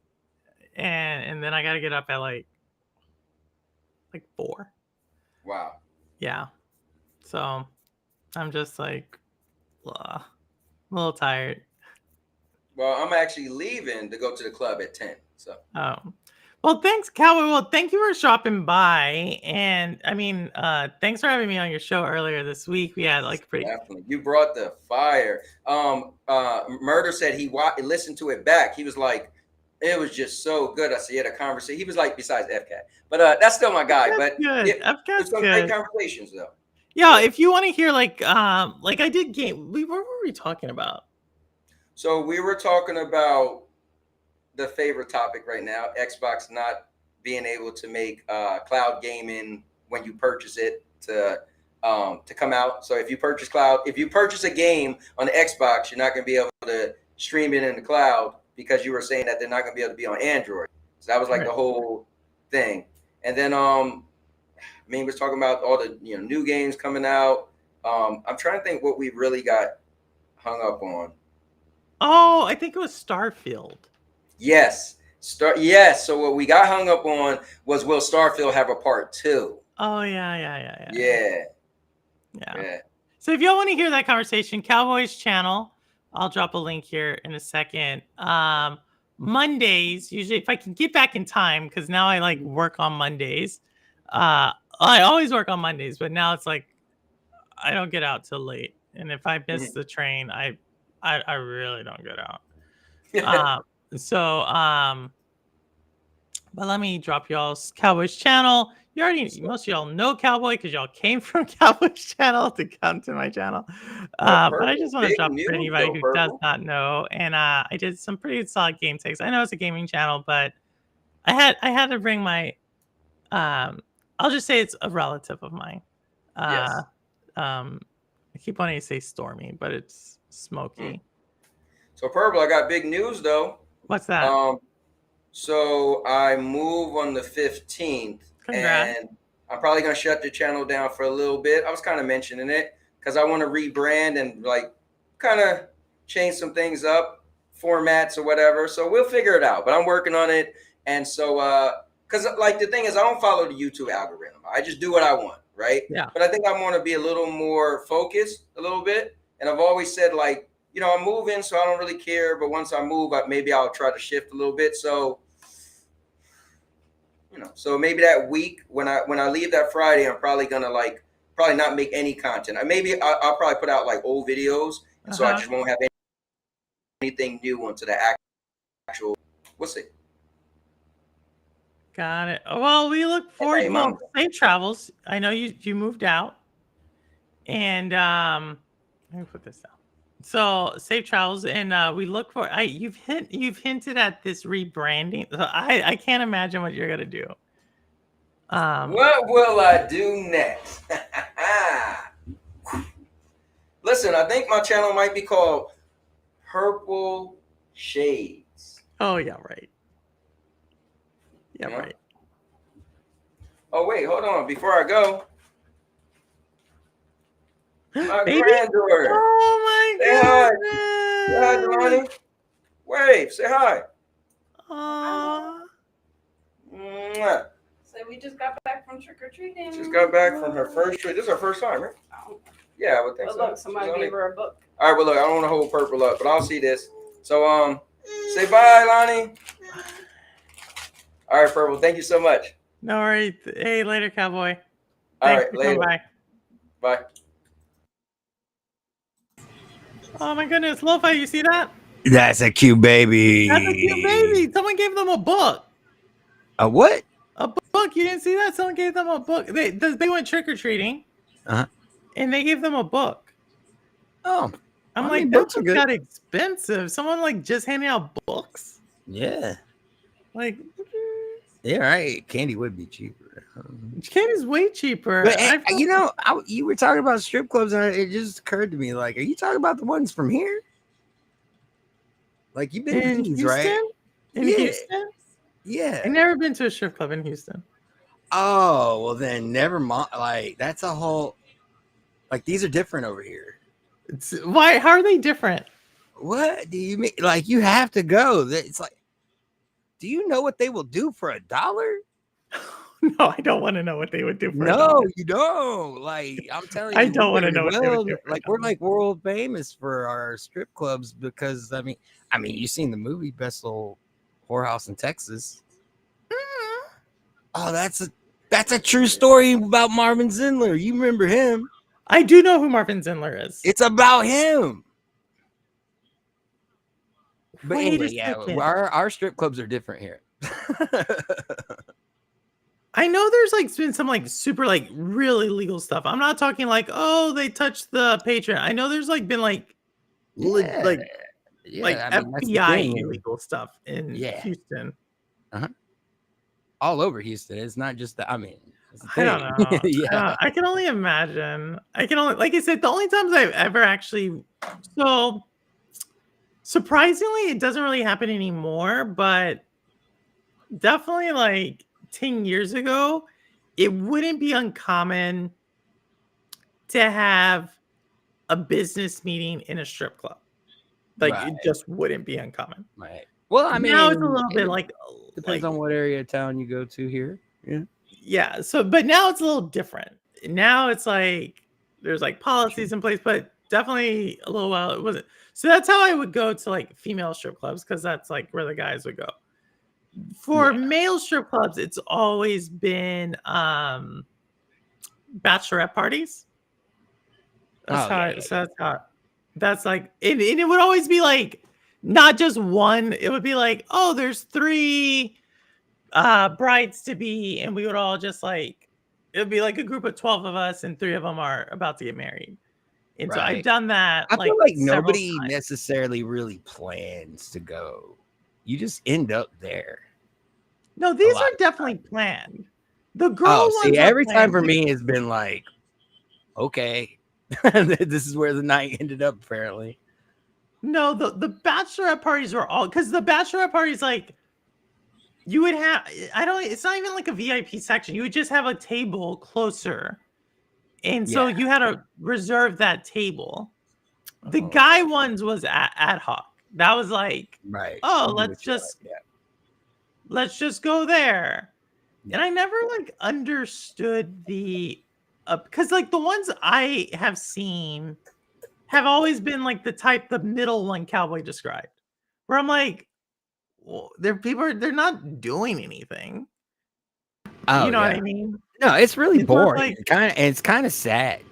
and then I gotta get up at like 4. Wow. Yeah. So I'm just like a little tired. Well, I'm actually leaving to go to the club at 10. So well, thanks, Cowboy. Well, thank you for stopping by. And I mean, thanks for having me on your show earlier this week. We had like pretty definitely. You brought the fire. Murder said he listened to it back. He was like, it was just so good. I said, he had a conversation. He was like, besides FCAT, but that's still my guy. That's good. FCAT's some good. great conversations though. Yeah, if you want to hear like I did game. What were we talking about? So we were talking about the favorite topic right now, Xbox not being able to make cloud gaming when you purchase it to come out. So if you purchase a game on the Xbox, you're not going to be able to stream it in the cloud because you were saying that they're not going to be able to be on Android. So that was like the whole thing. And then me was talking about all the new games coming out. I'm trying to think what we really got hung up on. Oh, I think it was Starfield. Yes. Yes. So what we got hung up on was, will Starfield have a part 2? Oh Yeah. yeah. So if y'all want to hear that conversation, Cowboys channel, I'll drop a link here in a second. Mondays, usually if I can get back in time, because now I like work on Mondays. I always work on Mondays, but now it's like I don't get out till late. And if I miss the train, I really don't get out. But let me drop y'all's Cowboys channel. You already, most of y'all know Cowboy because y'all came from Cowboys channel to come to my channel. But I just want to drop it for anybody who does not know. And I did some pretty solid game takes. I know it's a gaming channel, but I had to bring my I'll just say it's a relative of mine. Yes. I keep wanting to say Stormy, but it's Smokey. So Purple, I got big news though. What's that? So I move on the 15th. Congrats. And I'm probably gonna shut the channel down for a little bit. I was kind of mentioning it because I want to rebrand and like kind of change some things up, formats or whatever. So we'll figure it out. But I'm working on it. And so because like the thing is, I don't follow the YouTube algorithm. I just do what I want, right? Yeah. But I think I want to be a little more focused a little bit. And I've always said, like, I'm moving, so I don't really care. But once I move, maybe I'll try to shift a little bit. So, so maybe that week when I leave that Friday, I'm probably gonna probably not make any content. Maybe I'll probably put out like old videos, so I just won't have anything new onto the actual. We'll see. Got it. Well, we look forward to safe travels. I know you moved out, and let me put this down. So safe travels, and we look for. You've hinted at this rebranding. So I can't imagine what you're gonna do. What will I do next? Listen, I think my channel might be called Purple Shades. Oh yeah, right. Yeah, right. Oh wait, hold on. Before I go, my Baby? granddaughter. Oh my goodness. Say hi, Delani. Wave. Say hi. Aww. Mwah. So we just got back from trick or treating. Just got back from her first treat. This is her first time, right? Yeah, I would think but so. Look, somebody gave her a book. All right, well look, I don't want to hold Purple up, but I'll see this. So say bye, Lonnie. All right, Purple. Thank you so much. No worries. Hey, later, Cowboy. All right, later. Bye. Bye. Oh my goodness, Lo-Fi, you see that? That's a cute baby. That's a cute baby. Someone gave them a book. A what? A book. You didn't see that? Someone gave them a book. They went trick or treating. And they gave them a book. Oh, I'm like, books got expensive. Someone like just handing out books. Yeah. Like, yeah, right. Candy would be cheaper. Candy's way cheaper. But you were talking about strip clubs, and it just occurred to me, like, are you talking about the ones from here? Like, you've been in these, Houston? right? In Houston? Yeah. I've never been to a strip club in Houston. Oh, well then never mind. Like, that's a whole, like, these are different over here. Why? How are they different? What do you mean? Like, you have to go. It's like, do you know what they will do for $1? No, I don't want to know what they would do for $1. No, you don't. Like, I'm telling you, I don't want to know what they would do. Like, we're like world famous for our strip clubs because I mean, you've seen the movie Best Little Whorehouse in Texas. Oh, that's a true story about Marvin Zindler. You remember him? I do know who Marvin Zindler is. It's about him. But Wait anyway, yeah, our strip clubs are different here. I know there's like been some like super like really legal stuff. I'm not talking like, oh, they touched the patron. I know there's like been like FBI illegal stuff in Houston. All over Houston. It's not just that. I mean, I don't know. Yeah. I can only imagine. I can only, like I said, the only times I've ever actually, so surprisingly, it doesn't really happen anymore, but definitely like 10 years ago, it wouldn't be uncommon to have a business meeting in a strip club. Like, Right. it just wouldn't be uncommon. Right. Well, I mean, Now it's a little bit depends on what area of town you go to here. Yeah. Yeah. So, but now it's a little different. Now it's like there's like policies in place, but definitely a little while it wasn't. So that's how I would go to like female strip clubs because that's like where the guys would go. For male strip clubs, it's always been bachelorette parties. That's like and it would always be like not just one, it would be like, oh, there's 3 brides to be, and we would all just like it would be like a group of 12 of us, and 3 of them are about to get married. And so I've done that. I feel like nobody times. necessarily really plans to go. You just end up there. No, these are definitely planned. The girl ones every time planned for too. me has been like, okay, this is where the night ended up. Apparently, no. The bachelorette parties were all because the bachelorette parties like you would have. It's not even like a VIP section. You would just have a table closer, and so you had to reserve that table. The guy ones was ad hoc. That was like, oh, let's just go there. And I never like understood the because like the ones I have seen have always been like the middle one Cowboy described, where I'm like, well, they're not doing anything. You know what I mean? No, it's really boring. It's kind of sad.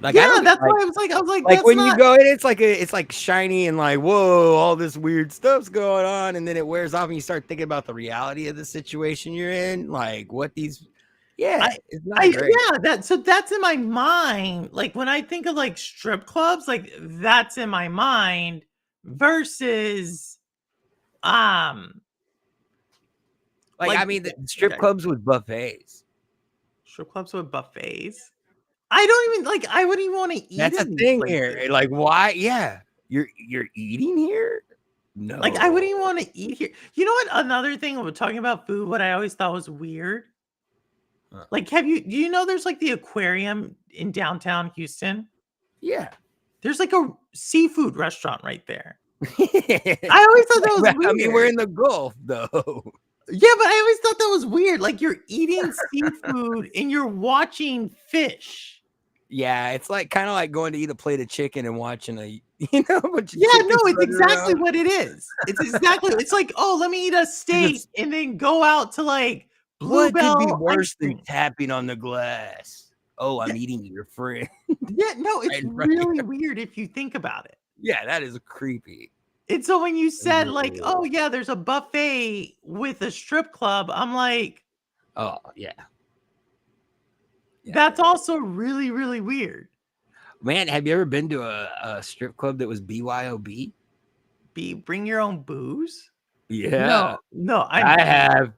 Like, that's why I was like, like when you go in, it's like shiny and like, whoa, all this weird stuff's going on, and then it wears off, and you start thinking about the reality of the situation you're in, like what these, it's not great. That's in my mind. Like when I think of like strip clubs, like that's in my mind versus, I mean, the strip clubs with buffets. Strip clubs with buffets. I don't even like. I wouldn't even want to eat. That's a thing here. Like, why? Yeah, you're eating here. No, like I wouldn't even want to eat here. You know what? Another thing we're talking about food. What I always thought was weird. Like, do you know there's like the aquarium in downtown Houston? Yeah, there's like a seafood restaurant right there. I always thought that was weird. I mean, we're in the Gulf, though. Yeah, but I always thought that was weird. Like you're eating seafood and you're watching fish. Yeah, it's like kind of like going to eat a plate of chicken and watching a bunch of it's exactly what it is. It's like, oh, let me eat a steak and then go out to like Bluebell. What could be worse than tapping on the glass? Oh, I'm eating your friend. Yeah, no, it's really weird if you think about it. Yeah, that is creepy. And so when you said like, oh yeah, there's a buffet with a strip club, I'm like, oh yeah. That's also really, really weird. Man, have you ever been to a strip club that was BYOB? Bring your own booze? Yeah. No, I have.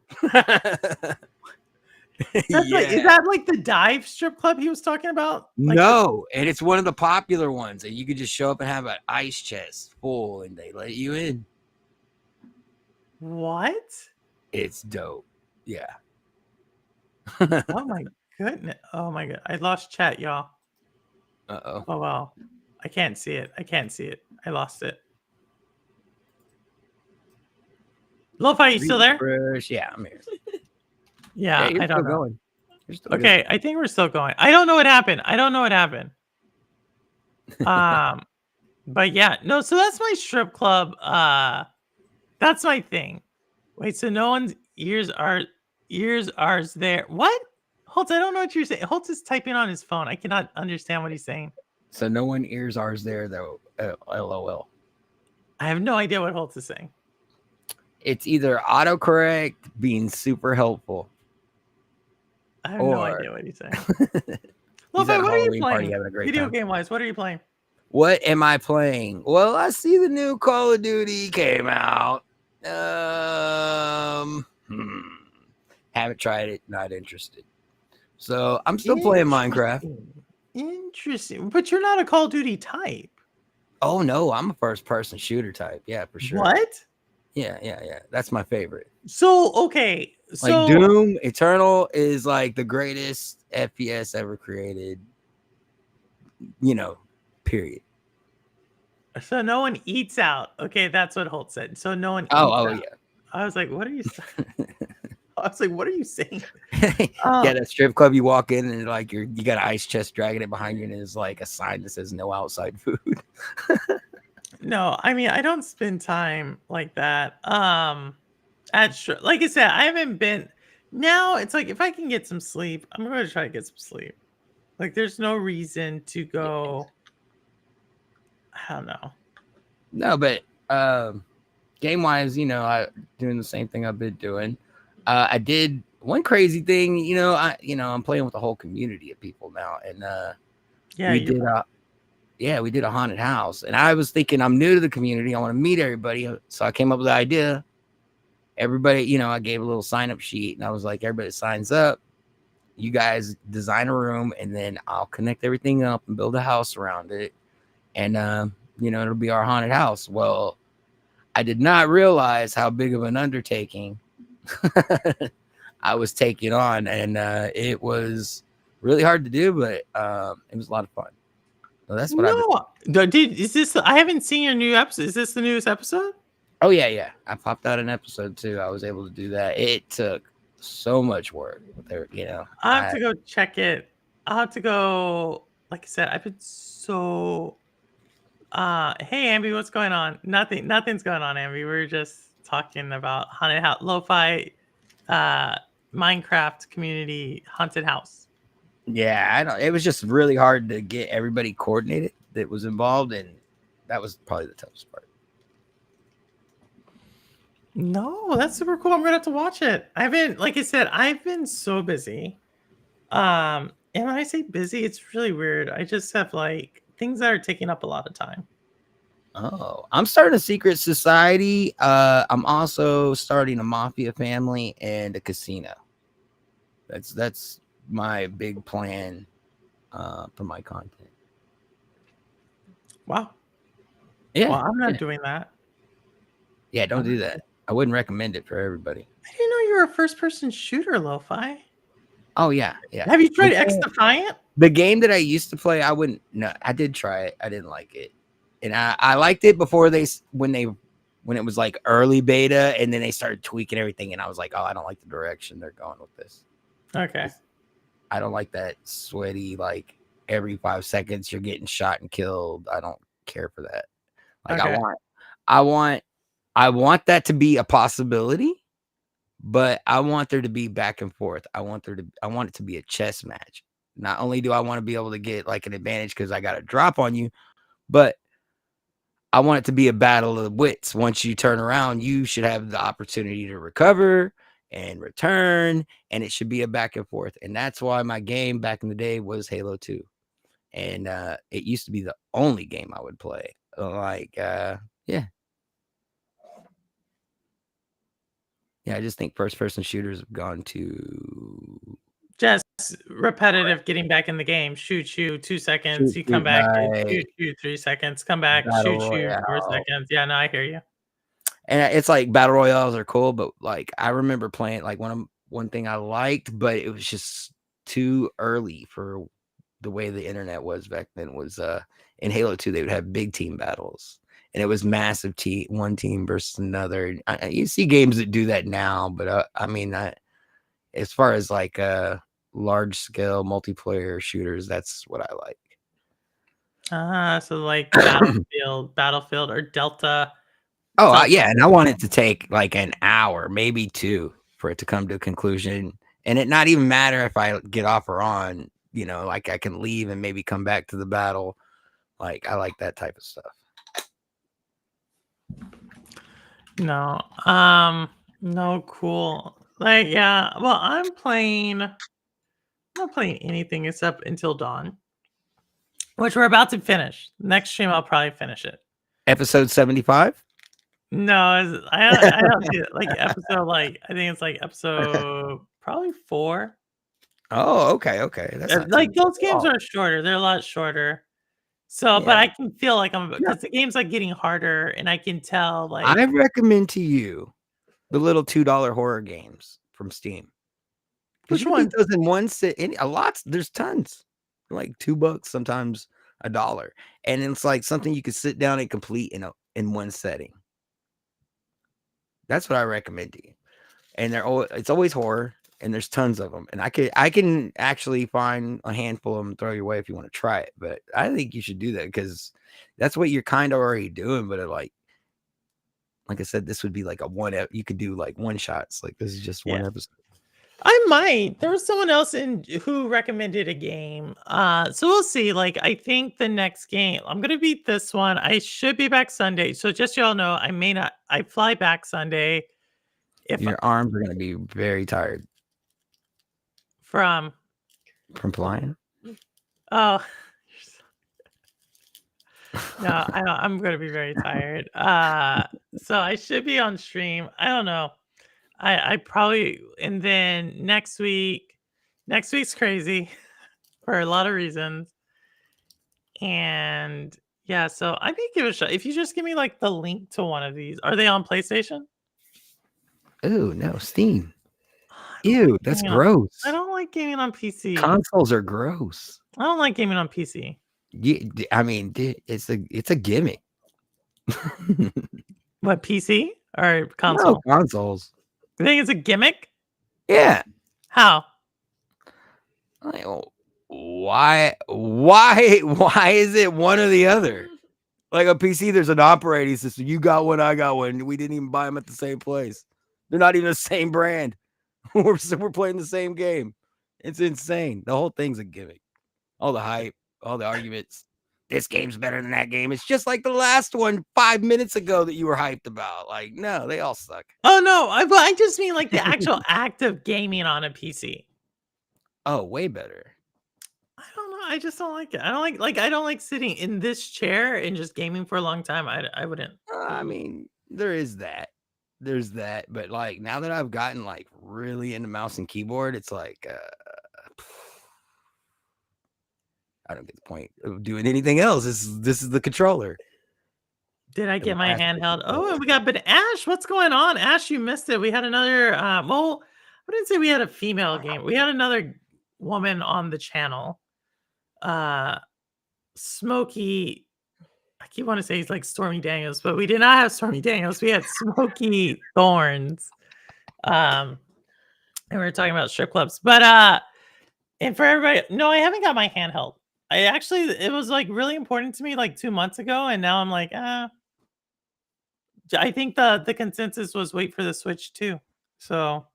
Is that like the dive strip club he was talking about? Like no, and it's one of the popular ones, and you could just show up and have an ice chest full, and they let you in. What? It's dope. Yeah. Oh my goodness. Oh my god. I lost chat, y'all. Uh-oh. Oh wow. I can't see it. I lost it. Lo-Fi, you still there? Yeah, I'm here. Yeah, I don't know. Going. Okay, I think we're still going. I don't know what happened. But yeah, no, so that's my strip club. That's my thing. Wait, so no one's ears are there. What? Holtz, I don't know what you're saying. Holtz is typing on his phone. I cannot understand what he's saying. So no one ears ours there though. LOL. I have no idea what Holtz is saying. It's either autocorrect being super helpful. I have no idea what he's saying. Lo-Fi, what are you playing? Video game wise, what are you playing? What am I playing? Well, I see the new Call of Duty came out. Haven't tried it, not interested. So I'm still playing Minecraft. Interesting. But you're not a Call of Duty type. Oh no, I'm a first person shooter type. Yeah, for sure. What? Yeah. That's my favorite. So okay, Like so Doom Eternal is like the greatest FPS ever created. Period. so no one eats out. Okay, that's what Holt said. So no one eats Oh out. I was like, what are you? I was like, what are you saying? Yeah, that strip club you walk in and like you got an ice chest dragging it behind you and there's like a sign that says no outside food. No, I mean I don't spend time like that. Like I said, I haven't been. Now it's like if I can get some sleep, I'm going to try to get some sleep. Like there's no reason to go. I don't know. No, but game wise, I doing the same thing I've been doing. I did one crazy thing, I'm playing with a whole community of people now, and Yeah, we did a haunted house, and I was thinking I'm new to the community, I want to meet everybody, so I came up with the idea. Everybody, I gave a little sign up sheet, and I was like, everybody signs up. You guys design a room, and then I'll connect everything up and build a house around it, and it'll be our haunted house. Well, I did not realize how big of an undertaking I was taking on, and it was really hard to do, but it was a lot of fun. So that's what I've been. No, is this? I haven't seen your new episode. Is this the newest episode? Oh yeah. I popped out an episode 2. I was able to do that. It took so much work. I have to go check it. I'll have to go. Like I said, I've been so. Hey Ambi, what's going on? Nothing's going on, Ambi. We're just talking about haunted house, lo-fi, Minecraft community haunted house. Yeah, I know. It was just really hard to get everybody coordinated that was involved, and that was probably the toughest part. No, that's super cool. I'm gonna have to watch it. Like I said, I've been so busy. And when I say busy, it's really weird. I just have like things that are taking up a lot of time. Oh, I'm starting a secret society. I'm also starting a mafia family and a casino. That's my big plan for my content. Wow. Yeah. Well, I'm not doing that. Yeah, don't do that. I wouldn't recommend it for everybody. I didn't know you were a first-person shooter, Lo-Fi. Oh yeah. Have you tried X Defiant? The game that I used to play, I did try it. I didn't like it. And I liked it before when it was like early beta, and then they started tweaking everything, and I was like, oh, I don't like the direction they're going with this. Okay. I don't like that sweaty, like every 5 seconds you're getting shot and killed. I don't care for that. Like Okay. I want that to be a possibility, but I want there to be back and forth. I want it to be a chess match. Not only do I want to be able to get like an advantage because I got a drop on you, but I want it to be a battle of wits. Once you turn around, you should have the opportunity to recover and return, and it should be a back and forth. And that's why my game back in the day was Halo 2. And it used to be the only game I would play. Yeah. Yeah, I just think first-person shooters have gone to just repetitive, getting back in the game. Shoot, 2 seconds. You come back. Shoot, 3 seconds. Come back. Shoot, 4 seconds. Yeah, no, I hear you. And it's like battle royales are cool, but like I remember playing like one thing I liked, but it was just too early for the way the internet was back then. Was in Halo 2 they would have big team battles. And it was massive one team versus another. You see games that do that now, but as far as like large scale multiplayer shooters, that's what I like. So like Battlefield or Delta. Oh yeah, and I want it to take like an hour, maybe 2, for it to come to a conclusion, and it not even matter if I get off or on. Like I can leave and maybe come back to the battle. Like I like that type of stuff. No, no, cool. Like, yeah, well, I'm not playing anything except Until Dawn, which we're about to finish. Next stream, I'll probably finish it. Episode 75? No, I don't see it. Like episode, I think it's like episode probably 4. Oh, okay. That's like those games are shorter. They're a lot shorter. So, but Yeah. I can feel like I'm because the game's like getting harder, and I can tell like I recommend to you the little $2 horror games from Steam. Because which you can beat one? those in one sit. A lot. There's tons. Like $2, sometimes $1, and it's like something you could sit down and complete in one setting. That's what I recommend to you. And it's always horror, and there's tons of them. And I can actually find a handful of them and throw your way if you want to try it. But I think you should do that because that's what you're kind of already doing. But like I said, this would be like you could do like one shots. Like this is just one episode. I might. There was someone else who recommended a game. So we'll see. Like, I think the next game, I'm gonna beat this one. I should be back Sunday. So just y'all know, I may not. I fly back Sunday. If Your arms are gonna be very tired from flying. oh no, I'm gonna be very tired. So I should be on stream. I don't know. I probably and then next week's crazy for a lot of reasons. And yeah, so I may give it a shot. If you just give me like the link to one of these, are they on PlayStation? Oh no, Steam. I don't Ew, like that's gaming gross. I don't like gaming on PC. Consoles are gross. I don't like gaming on PC. I mean, dude, it's a gimmick. What, PC or No, console? consoles. You think it's a gimmick? Yeah. How? Like, why is it one or the other? Like a PC, there's an operating system. You got one, I got one. We didn't even buy them at the same place. They're not even the same brand. We're playing the same game. It's insane. The whole thing's a gimmick. All the hype, all the arguments. This game's better than that game. It's just like the last one 5 minutes ago that you were hyped about. Like, no, they all suck. Oh no, I just mean like the actual act of gaming on a PC. Oh, way better. I don't know. I just don't like it. I don't like sitting in this chair and just gaming for a long time. I wouldn't. I mean, there is that. There's that. But like now that I've gotten like really into mouse and keyboard, it's like I don't get the point of doing anything else. This is the controller. Did I get my handheld? Oh, and we got but Ash, what's going on? Ash, you missed it. We had another well, I didn't say we had a female game. We had another woman on the channel. Smoky, I keep wanting to say he's like Stormy Daniels, but we did not have Stormy Daniels. We had Smoky Thorns. And we were talking about strip clubs. But and for everybody, no, I haven't got my handheld. It was like really important to me like 2 months ago, and now I'm like, I think the consensus was wait for the Switch too. So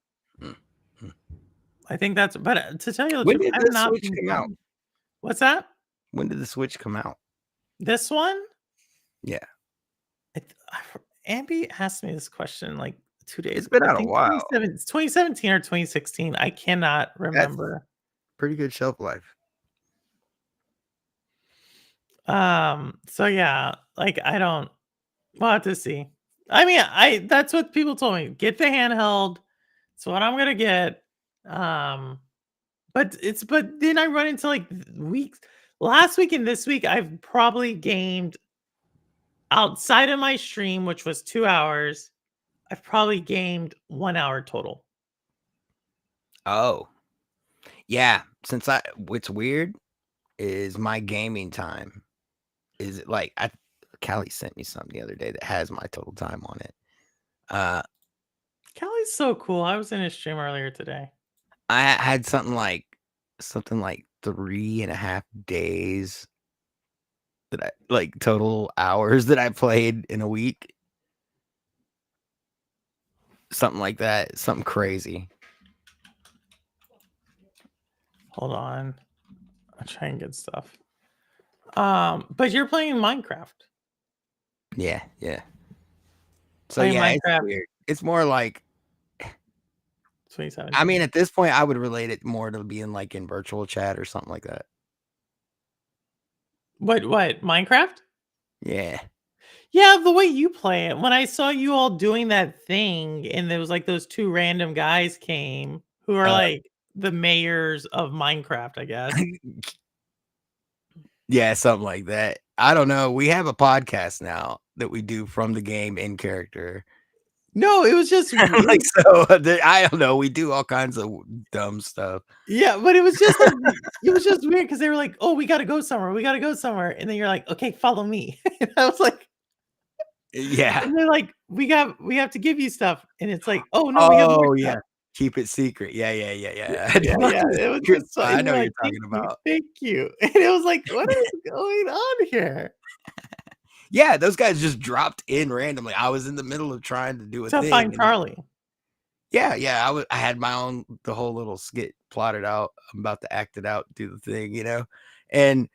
I think that's. But to tell you the When truth, did I've the not Switch been come out? playing. What's that? When did the Switch come out? This one? Yeah. Ambi asked me this question like 2 days It's been ago. I out a think while. 2017 or 2016. I cannot remember. Pretty good shelf life. So yeah, like we'll have to see. I mean, that's what people told me. Get the handheld. It's what I'm gonna get. But then I run into like weeks. Last week and this week, I've probably gamed outside of my stream, which was 2 hours. I've probably gamed 1 hour total. Oh. Yeah. What's weird is my gaming time is like Callie sent me something the other day that has my total time on it. Callie's so cool. I was in his stream earlier today. I had something like 3.5 days that I like total hours that I played in a week. Something like that. Something crazy. Hold on. I'll try and get stuff. But you're playing Minecraft. Yeah. So Playing yeah, Minecraft. it's weird. It's more like 2017. I mean, at this point, I would relate it more to being like in virtual chat or something like that. What? Minecraft? Yeah. Yeah, the way you play it. When I saw you all doing that thing, and there was like those 2 random guys came who are like the mayors of Minecraft, I guess. Yeah, something like that. I don't know. We have a podcast now that we do from the game in character. No, it was just Like so, I don't know. We do all kinds of dumb stuff. yeah, but it was just like it was just weird because they were like, "Oh, we got to go somewhere. We got to go somewhere," and then you're like, "Okay, follow me." And I was like, Yeah. and they're like, we have to give you stuff," and it's like, "Oh no, we have more Oh stuff." yeah. Keep it secret. Yeah. Yeah, I yeah, know yeah. the It was secret just stuff. and I know they're what like, you're talking about. thank you," and it was like, what is going on here? Yeah, those guys just dropped in randomly. I was in the middle of trying to do a To thing. find and Charlie. yeah. I had the whole little skit plotted out. I'm about to act it out, do the thing, and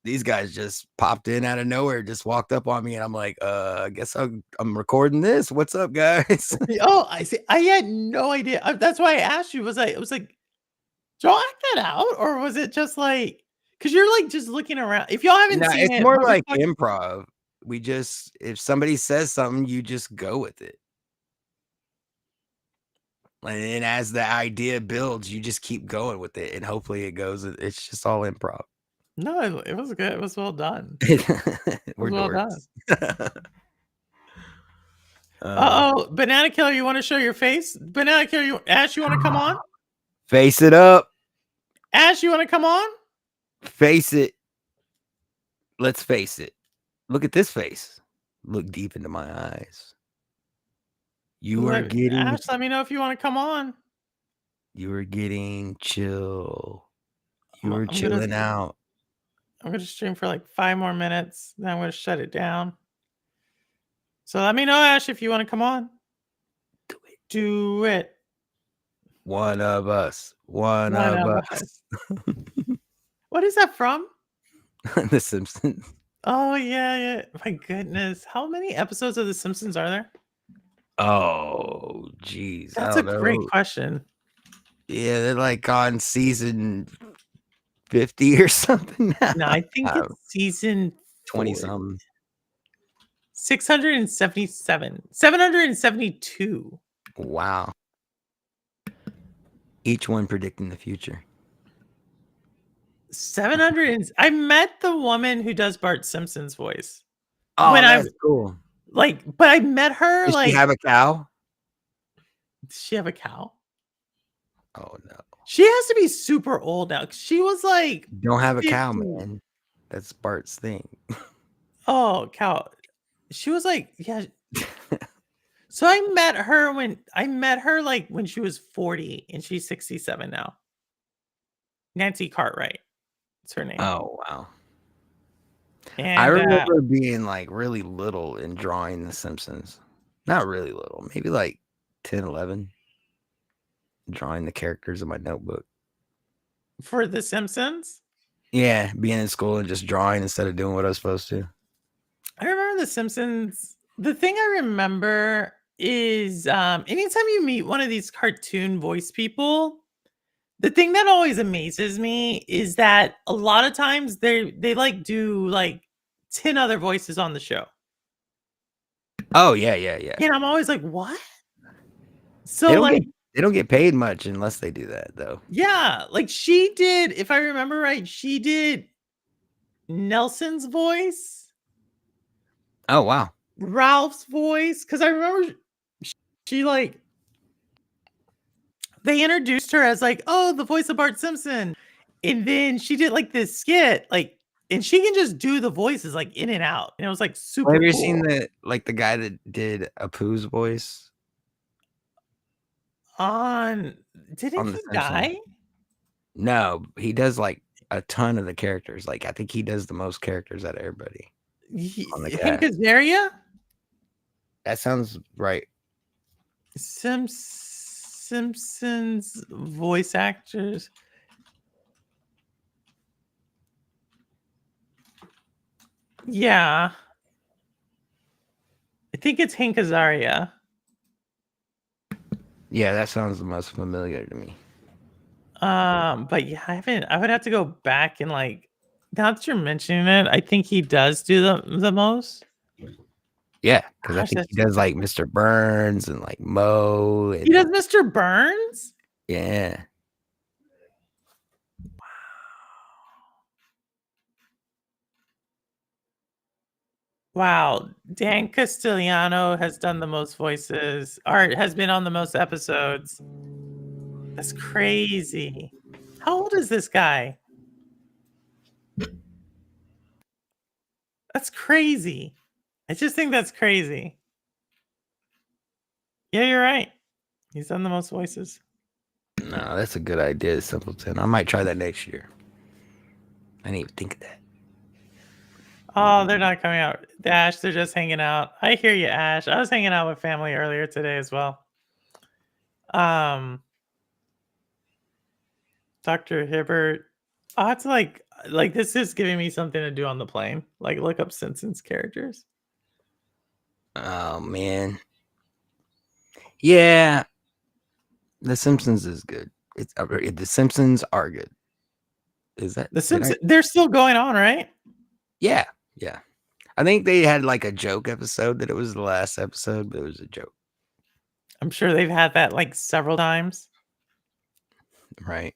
these guys just popped in out of nowhere, just walked up on me, and I'm like, I guess I'm recording this. What's up, guys? Oh, I see. I had no idea. That's why I asked you. It was like, did y'all act that out, or was it just like? Because you're like just looking around. If y'all haven't No, seen it's it, more what we're like talking- improv. We just, if somebody says something, you just go with it. And as the idea builds, you just keep going with it, and hopefully it goes. It's just all improv. No, it was good. It was well done. We're well dorks. Oh, Banana Killer, you want to show your face? Banana Killer, Ash, you want to come on? Face it up. Ash, you want to come on? Face it. Let's face it. Look at this face. Look deep into my eyes. You are getting. Ash, let me know if you want to come on. You are getting chill. You I'm are chilling out. I'm going to stream for like 5 more minutes. Then I'm going to shut it down. So let me know, Ash, if you want to come on. Do it. Do it. One of us. One of us. What is that from? The Simpsons. Oh, yeah. My goodness. How many episodes of The Simpsons are there? Oh, geez. That's a great question. Yeah, they're like on season 50 or something now. No, I think it's season 20 something. 677. 772. Wow. Each one predicting the future. 700. I met the woman who does Bart Simpson's voice. Oh, when that's cool. But I met her. Does she have a cow? Does she have a cow? Oh no. She has to be super old now. She was like, don't have a 50. cow, man. That's Bart's thing. Oh, cow. She was like, yeah. So I met her when she was 40 and she's 67 now. Nancy Cartwright. That's her name. Oh wow. And, I remember being like really little and drawing The Simpsons. Not really little, maybe like 10, 11. Drawing the characters in my notebook. For The Simpsons? Yeah, being in school and just drawing instead of doing what I was supposed to. I remember The Simpsons. The thing I remember is anytime you meet one of these cartoon voice people, the thing that always amazes me is that a lot of times they like do like 10 other voices on the show. Oh yeah. And I'm always like, what? So they don't get paid much unless they do that though. Yeah, like she did, if I remember right, she did Nelson's voice. Oh wow. Ralph's voice. Because I remember she like they introduced her as like, oh, the voice of Bart Simpson. And then she did like this skit, like, and she can just do the voices like in and out. And it was like super Have you cool. seen the guy that did Apu's voice? Didn't he die? No, he does like a ton of the characters. Like I think he does the most characters out of everybody. Hank Azaria? That sounds right. Simpsons voice actors. Yeah. I think it's Hank Azaria. Yeah, that sounds the most familiar to me. But yeah, I would have to go back and like, now that you're mentioning it, I think he does do the most. Yeah, because I think he does like Mr. Burns and like Mo. He does Mr. Burns? Yeah. Wow, Dan Castellano has done the most voices, or has been on the most episodes. That's crazy. How old is this guy? That's crazy. I just think that's crazy. Yeah, you're right. He's done the most voices. No, that's a good idea, Simpleton. I might try that next year. I didn't even think of that. Oh, they're not coming out. Ash, they're just hanging out. I hear you, Ash. I was hanging out with family earlier today as well. Dr. Hibbert. Oh, it's like this is giving me something to do on the plane. Like look up Simpsons characters. Oh man. Yeah. The Simpsons is good. It's The Simpsons are good. Is that The Simpsons? They're still going on, right? Yeah, yeah. I think they had like a joke episode that it was the last episode, but it was a joke. I'm sure they've had that like several times. Right.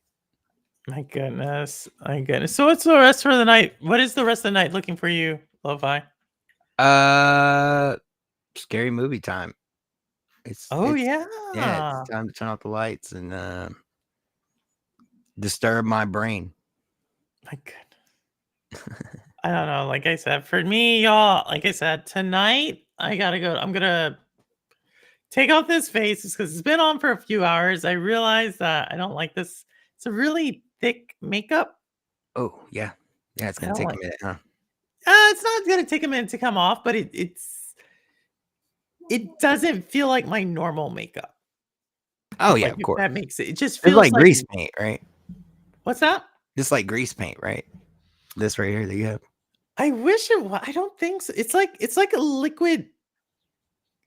My goodness. My goodness. So what's the rest for the night? What is the rest of the night looking for you, Lo-Fi? Scary movie time. Oh yeah, it's time to turn off the lights and disturb my brain. My goodness. I don't know. Like I said, for me, y'all, like I said, tonight I gotta go. I'm gonna take off this face because it's been on for a few hours. I realize that I don't like this. It's a really thick makeup. Oh, yeah. Yeah, it's gonna take a minute, huh? It's not gonna take a minute to come off, but it doesn't feel like my normal makeup. Oh yeah, like, of course. That makes it. It just It's feels like grease paint, right? What's that? Just like grease paint, right? This right here that you have. I wish it was. I don't think so. It's like a liquid.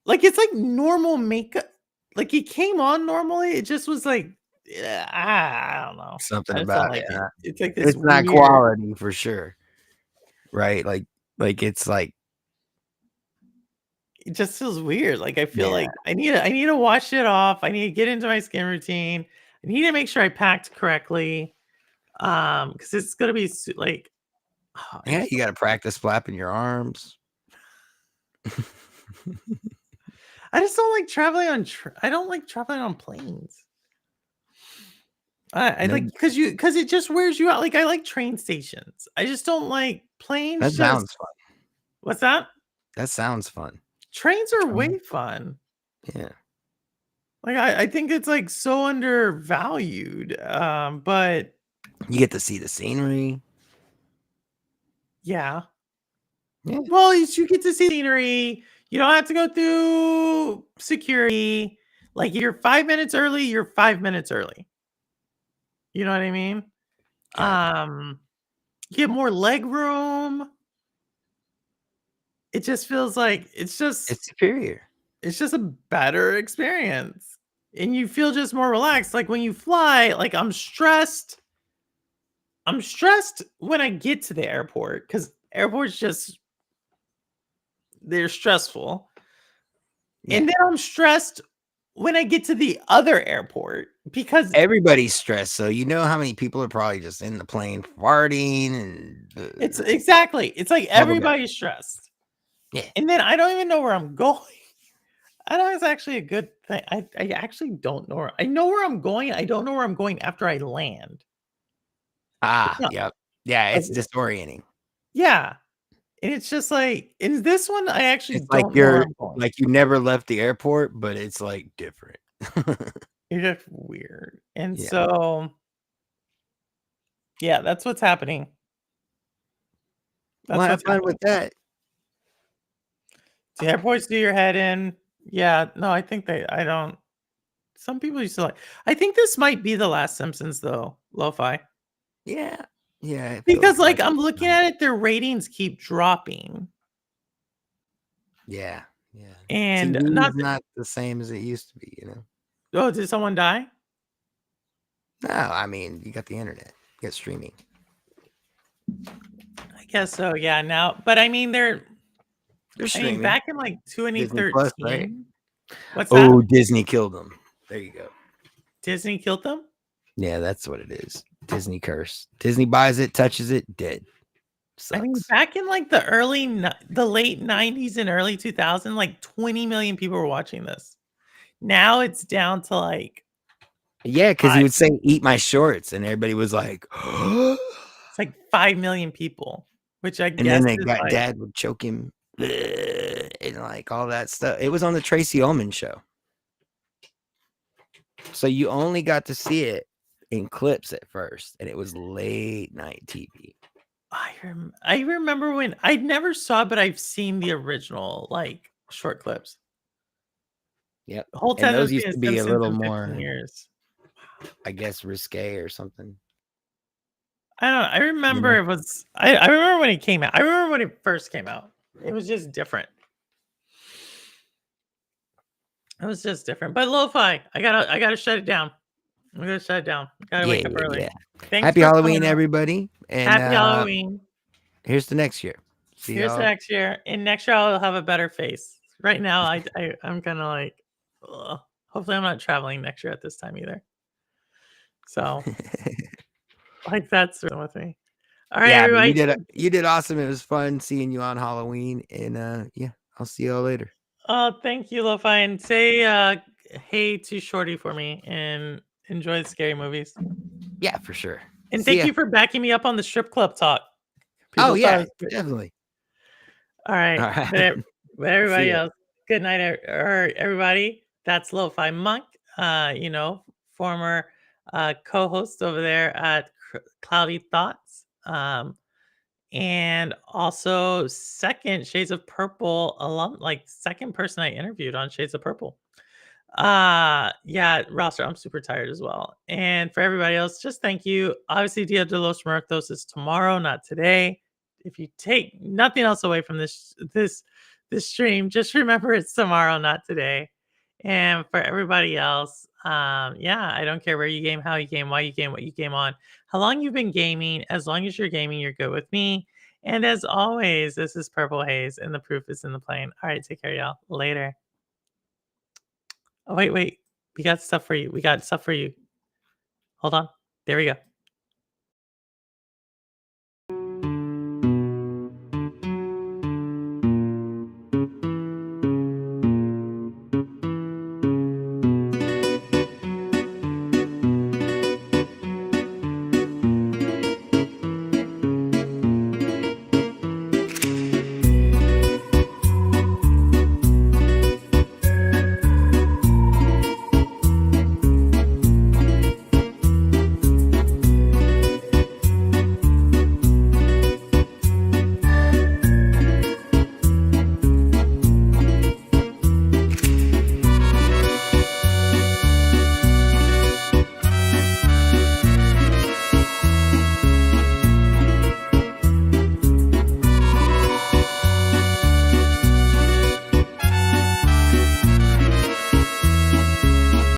Like it's like normal makeup. Like it came on normally. It just was like, I don't know. Something I just about don't it. like it. It's like this. It's not weird- quality for sure. Right? Like it's like It just feels weird. Like I feel like I need to wash it off. I need to get into my skin routine. I need to make sure I packed correctly. Because it's gonna be like, yeah, you got to practice flapping your arms. I just don't like traveling on. I don't like traveling on planes. I like because it just wears you out. Like I like train stations. I just don't like planes. That sounds fun. What's that? That sounds fun. Trains are way fun. Yeah. Like I think it's like so undervalued. But you get to see the scenery. Yeah. Yeah. Well, you get to see scenery. You don't have to go through security. Like you're 5 minutes early, you're 5 minutes early. You know what I mean? You get more leg room. It just feels like it's superior. It's just a better experience. And you feel just more relaxed. Like when you fly, like I'm stressed. I'm stressed when I get to the airport because airports they're stressful. Yeah. And then I'm stressed when I get to the other airport because everybody's stressed. So you know how many people are probably just in the plane farting and it's exactly. It's like everybody's stressed. Yeah. And then I don't even know where I'm going. I know it's actually a good thing. I actually don't know. I know where I'm going. I don't know where I'm going after I land. Yep. Yeah, it's disorienting. Yeah. And it's just like in this one, I actually it's don't like you're know where I'm like you never left the airport, but it's like different. You're just weird. And so yeah, that's what's happening. That's what's fun with that. The airports do your head in. Yeah, no, I think I don't. Some people used to like. I think this might be the last Simpsons though, Lo-Fi. Yeah. Yeah. Because like I'm looking at it, their ratings keep dropping. Yeah. Yeah. And not the same as it used to be, you know. Oh, did someone die? No, I mean, you got the internet. You got streaming. I guess so, yeah. Now, but I mean they're streaming. Back in like 2013. Plus, right? What's that? Oh, Disney killed them. There you go. Disney killed them? Yeah, that's what it is. Disney curse. Disney buys it, touches it, dead. I mean, sucks. back in like the late 90s and early 2000, like 20 million people were watching this. Now it's down to like Yeah, because he 5. would say, "Eat my shorts," and everybody was like, It's like 5 million people, which I and then guess they is got like dad would choke him, and like all that stuff. It was on the Tracy Ullman show, so you only got to see it in clips at first, and it was late night TV. I remember when I never saw, but I've seen the original like short clips. Yep, Whole and time those has used been to be a Simpsons little in more, 15 years. I guess, risque or something. I don't know. I remember know? it was I remember when it came out. I remember when it first came out. It was just different. It was just different. But lo-fi, I gotta shut it down. I'm gonna shut it down. Gotta Yeah, wake up early. yeah. Thanks Happy for Halloween, coming out. everybody, and Happy Halloween. here's the next year. See Here's y'all. next year. And next year I'll have a better face. Right now, I'm kind of like, ugh. Hopefully I'm not traveling next year at this time either. So like that's with me. All right, Yeah, but everybody. you did awesome. It was fun seeing you on Halloween, and yeah, I'll see y'all later. Oh, thank you, Lo-Fi. And say hey to Shorty for me and enjoy the scary movies. Yeah, for sure. And See thank ya. you for backing me up on the strip club talk. Oh People thought it yeah, was good. definitely. All right. All right. But everybody ya. else, good night, everybody. That's Lo-Fi Monk, former co-host over there at Cloudy Thoughts. And also second Shades of Purple alum, like second person I interviewed on Shades of Purple. Yeah, roster, I'm super tired as well. And for everybody else, just thank you. Obviously, Dia de los Muertos is tomorrow, not today. If you take nothing else away from this stream, just remember it's tomorrow, not today. And for everybody else, yeah, I don't care where you game, how you game, why you game, what you game on, how long you've been gaming. As long as you're gaming, you're good with me. And as always, this is Purple Haze, and the proof is in the plane. All right, take care, y'all. Later. Oh, wait. We got stuff for you. Hold on. There we go.